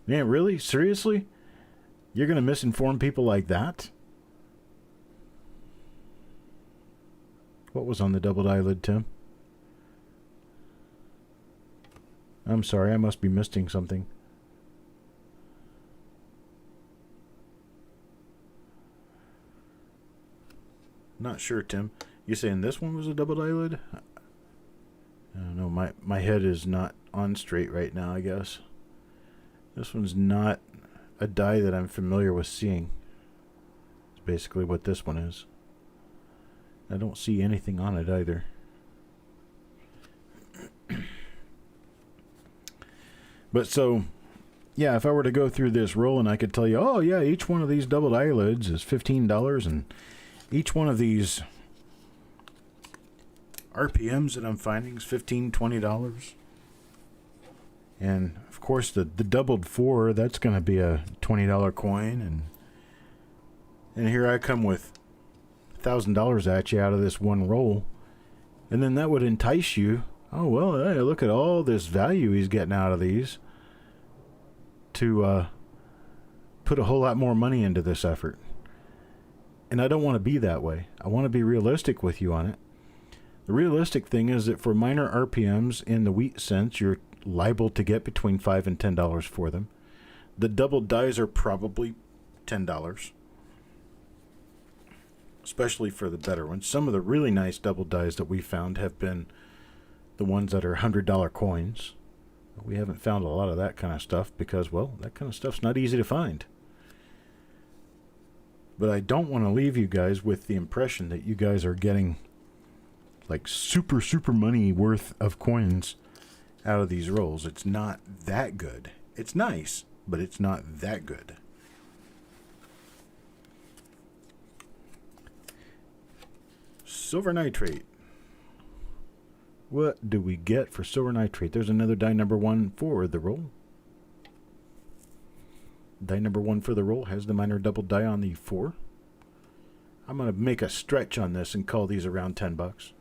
man, really? Seriously? You're going to misinform people like that? What was on the doubled eyelid, Tim? I'm sorry, I must be missing something. Not sure, Tim. You saying this one was a doubled eyelid? I don't know, my head is not on straight right now, I guess. This one's not a die that I'm familiar with seeing. It's basically what this one is. I don't see anything on it either. But so, yeah, if I were to go through this roll and I could tell you, oh yeah, each one of these doubled eyelids is $15, and each one of these RPMs that I'm finding is $15, $20. And of course the doubled 4, that's going to be a $20 coin, and And here I come with $1,000 at you out of this one roll. And then that would entice you. Oh, well, hey, look at all this value he's getting out of these. To put a whole lot more money into this effort. And I don't want to be that way. I want to be realistic with you on it. The realistic thing is that for minor RPMs in the wheat sense, you're liable to get between $5 and $10 for them. The double dies are probably $10. Especially for the better ones. Some of the really nice double dies that we found have been the ones that are $100 coins. We haven't found a lot of that kind of stuff because, well, that kind of stuff's not easy to find. But I don't want to leave you guys with the impression that you guys are getting like super money worth of coins out of these rolls. It's not that good. It's nice, but it's not that good. Silver nitrate. What do we get for silver nitrate? There's another die number 1 for the roll. Die number 1 for the roll has the minor double die on the 4. I'm going to make a stretch on this and call these around $10.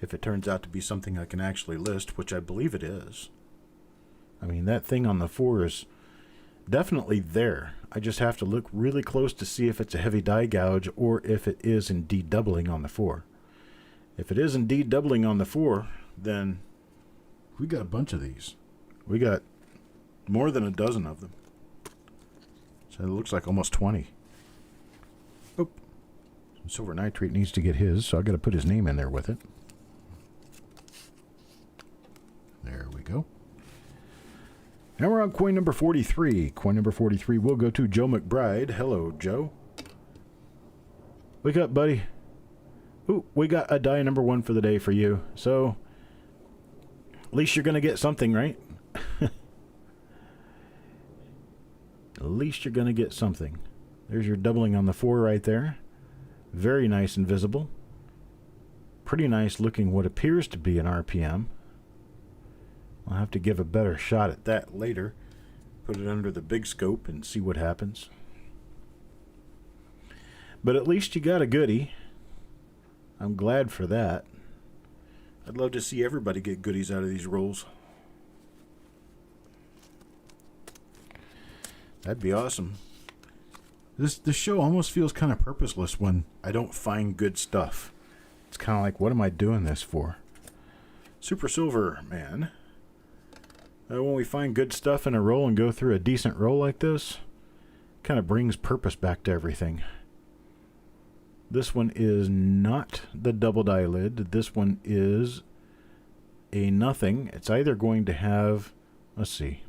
If it turns out to be something I can actually list, which I believe it is. I mean, that thing on the 4 is definitely there. I just have to look really close to see if it's a heavy die gouge or if it is indeed doubling on the 4. If it is indeed doubling on the 4, then we got a bunch of these. We got more than a dozen of them. So it looks like almost 20. Oh, silver nitrate needs to get his, so I got to put his name in there with it. There we go. Now we're on coin number 43. Coin number 43 will go to Joe McBride. Hello, Joe. Wake up, buddy. Ooh, we got a die number 1 for the day for you. So, at least you're going to get something, right? At least you're going to get something. There's your doubling on the 4 right there. Very nice and visible. Pretty nice looking what appears to be an RPM. I'll have to give a better shot at that later. Put it under the big scope and see what happens. But at least you got a goodie. I'm glad for that. I'd love to see everybody get goodies out of these rolls. That'd be awesome. This show almost feels kind of purposeless when I don't find good stuff. It's kind of like, what am I doing this for? Super Silver Man. When we find good stuff in a roll and go through a decent roll like this, kind of brings purpose back to everything. This one is not the double die lid. This one is a nothing. It's either going to have, let's see,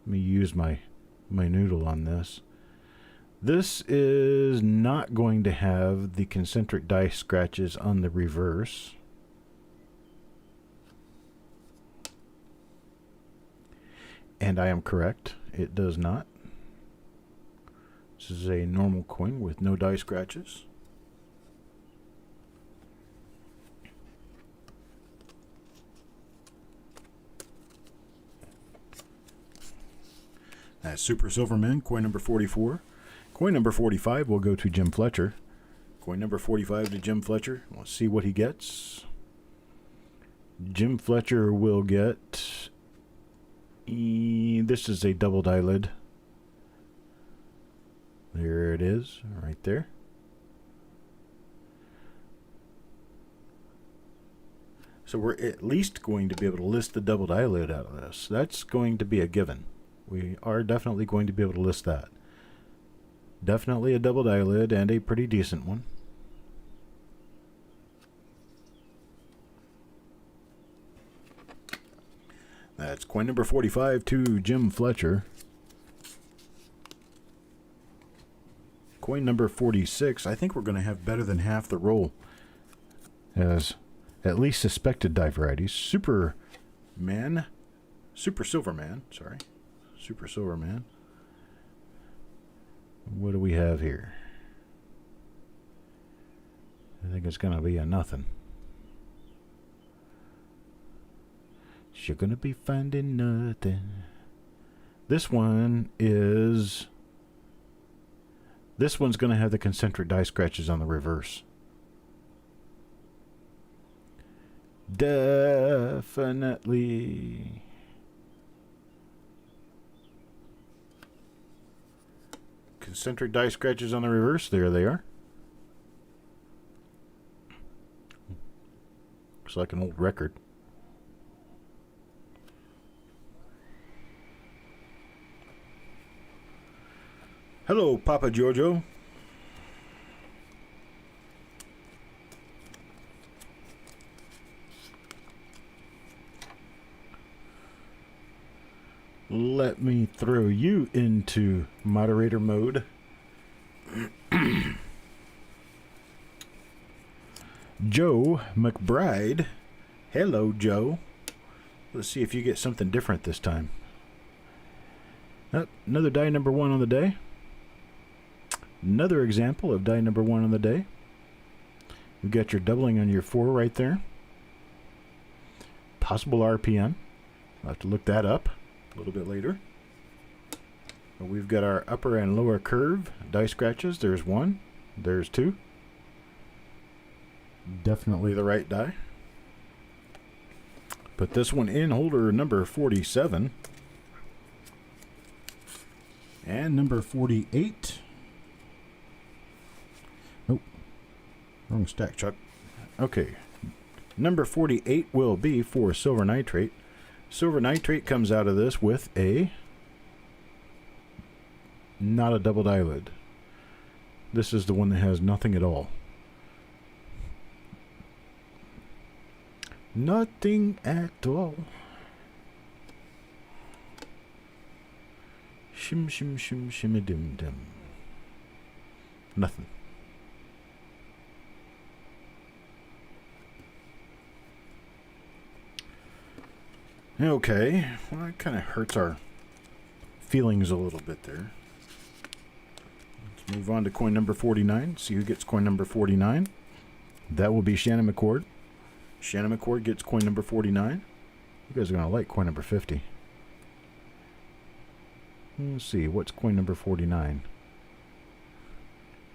let me use my noodle on this. This is not going to have the concentric die scratches on the reverse. And I am correct. It does not. This is a normal coin with no die scratches. That's Super Silverman, coin number 44. Coin number 45 will go to Jim Fletcher. Coin number 45 to Jim Fletcher. Let's see what he gets. Jim Fletcher will get... this is a double die lid. There it is, right there. So we're at least going to be able to list the double die lid out of this. That's going to be a given. We are definitely going to be able to list that. Definitely a double die lid and a pretty decent one. That's coin number 45 to Jim Fletcher. Coin number 46. I think we're going to have better than half the roll as at least suspected die varieties. Super Silverman, sorry. Super Silverman. What do we have here? I think it's going to be a nothing. You're going to be finding nothing. This one is This one's going to have the concentric die scratches on the reverse. Definitely. Concentric die scratches on the reverse. There they are. Looks like an old record. Hello, Papa Giorgio. Let me throw you into moderator mode. Joe McBride. Hello, Joe. Let's see if you get something different this time. Another die number 1 on the day. Another example of die number 1 on the day. You've got your doubling on your 4 right there. Possible RPM. I'll have to look that up a little bit later. But we've got our upper and lower curve die scratches. There's 1. There's 2. Definitely the right die. Put this one in holder number 47. And number 48. Nope. Wrong stack, Chuck. Okay. Number 48 will be for silver nitrate. Silver nitrate comes out of this with a... not a double eyelid. This is the one that has nothing at all. Nothing at all. Shim shim shim shimmy dim dim. Nothing. Okay, well that kind of hurts our feelings a little bit there. Let's move on to coin number 49. See who gets coin number 49. That will be Shannon McCord. Shannon McCord gets coin number 49. You guys are going to like coin number 50. Let's see, what's coin number 49?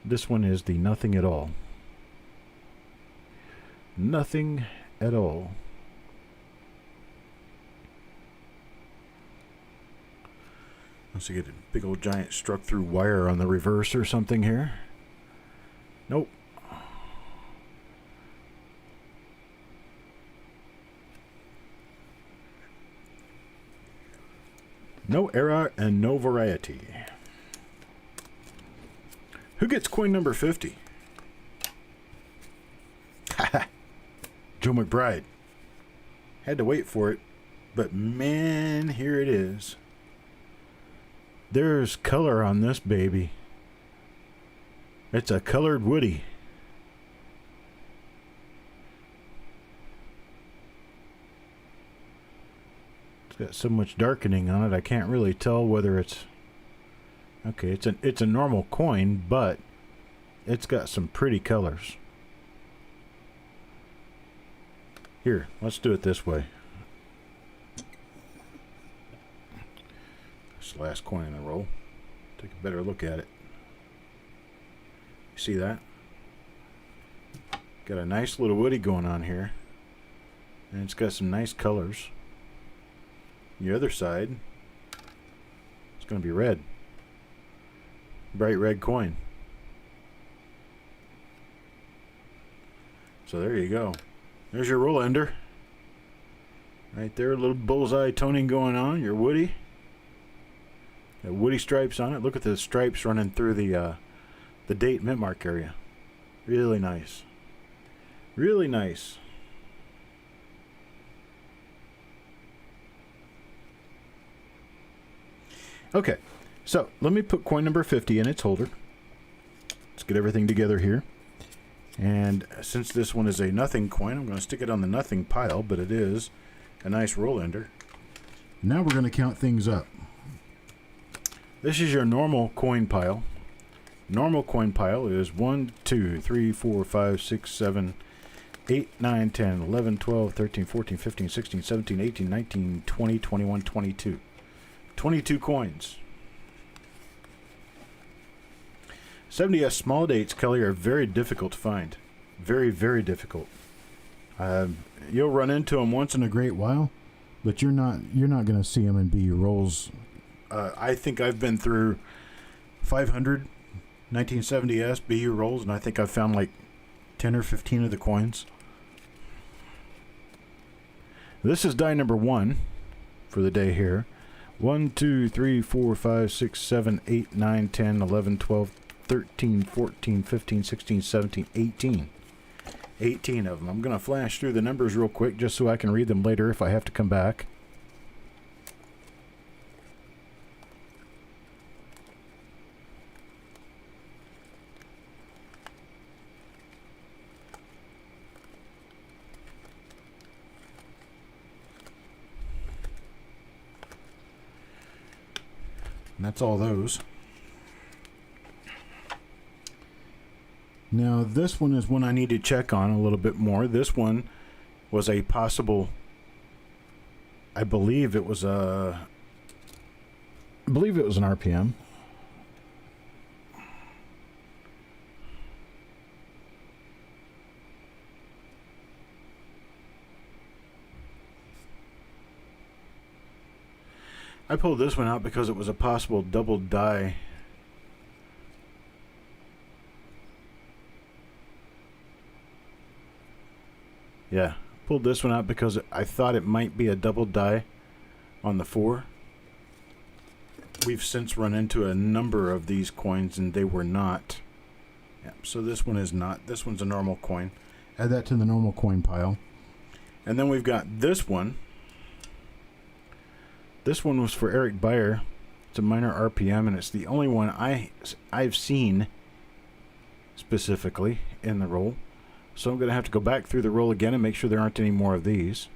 This one is the nothing at all. Nothing at all. Let's get a big old giant struck through wire on the reverse or something here. Nope. No error and no variety. Who gets coin number 50? Haha. Joe McBride. Had to wait for it, but man, here it is. There's color on this baby. It's a colored Woody. Got so much darkening on it I can't really tell whether it's okay. It's a normal coin, but it's got some pretty colors. Here, let's do it this way. This last coin in the roll. Take a better look at it. See that? Got a nice little Woody going on here, and it's got some nice colors. The other side, it's going to be red. Bright red coin. So there you go. There's your roll ender. Right there, a little bullseye toning going on. Your Woody. Got Woody stripes on it. Look at the stripes running through the date mint mark area. Really nice. Really nice. Okay, so let me put coin number 50 in its holder. Let's get everything together here. And since this one is a nothing coin, I'm going to stick it on the nothing pile, but it is a nice roll ender. Now we're going to count things up. This is your normal coin pile. Normal coin pile is 1, 2, 3, 4, 5, 6, 7, 8, 9, 10, 11, 12, 13, 14, 15, 16, 17, 18, 19, 20, 21, 22. 22 coins. 70S small dates, Kelly, are very difficult to find. Very, very difficult. You'll run into them once in a great while, but you're not going to see them in BU rolls. I think I've been through 500 1970S BU rolls, and I think I've found like 10 or 15 of the coins. This is die number 1 for the day here. 1, 2, 3, 4, 5, 6, 7, 8, 9, 10, 11, 12, 13, 14, 15, 16, 17, 18. 18 of them. I'm going to flash through the numbers real quick just so I can read them later if I have to come back. And that's all those. Now this one is one I need to check on a little bit more. This one was a possible, I believe it was an RPM. I pulled this one out because it was a possible double die. Yeah, pulled this one out because I thought it might be a double die on the 4. We've since run into a number of these coins and they were not. Yeah, so this one is not. This one's a normal coin. Add that to the normal coin pile. And then we've got this one. This one was for Eric Beyer. It's a minor RPM, and it's the only one I've seen specifically in the roll. So I'm going to have to go back through the roll again and make sure there aren't any more of these.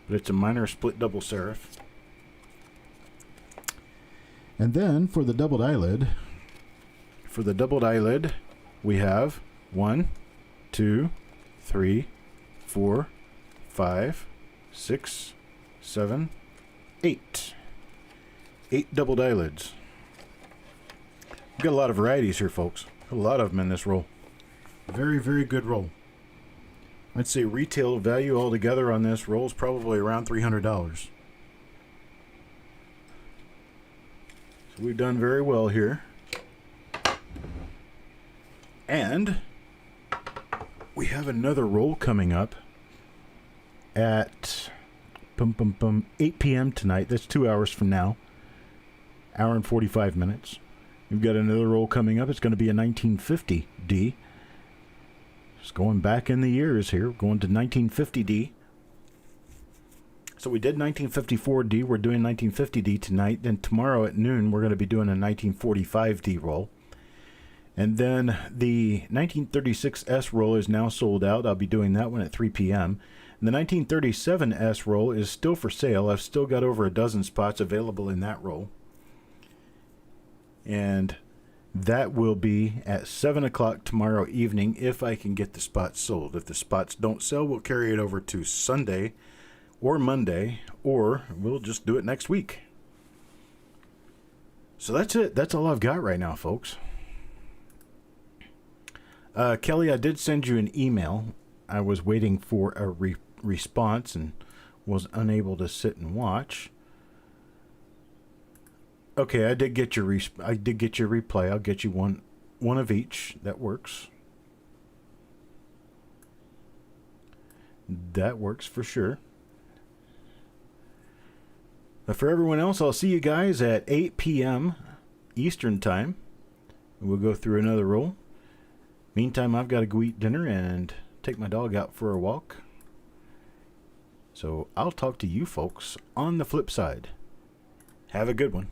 But it's a minor split double serif. And then for the doubled eyelid, we have 1, 2, 3, 4, 5, 6, 7, 8. 8 doubled eyelids. We've got a lot of varieties here, folks. A lot of them in this roll. Very, very good roll. I'd say retail value altogether on this roll is probably around $300. So we've done very well here. And we have another roll coming up at 8 p.m. tonight. That's 2 hours from now. Hour and 45 minutes. We've got another roll coming up. It's going to be a 1950D. Just going back in the years here. Going to 1950D. So we did 1954D. We're doing 1950D tonight. Then tomorrow at noon, we're going to be doing a 1945D roll. And then the 1936S roll is now sold out. I'll be doing that one at 3 p.m. And the 1937S roll is still for sale. I've still got over a dozen spots available in that roll. And that will be at 7 o'clock tomorrow evening if I can get the spots sold. If the spots don't sell, we'll carry it over to Sunday or Monday, or we'll just do it next week. So that's it. That's all I've got right now, folks. Kelly, I did send you an email. I was waiting for a response and was unable to sit and watch. Okay, I did get your reply. I'll get you one of each. That works. That works for sure. But for everyone else, I'll see you guys at 8 p.m. Eastern Time. We'll go through another roll. Meantime, I've got to go eat dinner and take my dog out for a walk. So I'll talk to you folks on the flip side. Have a good one.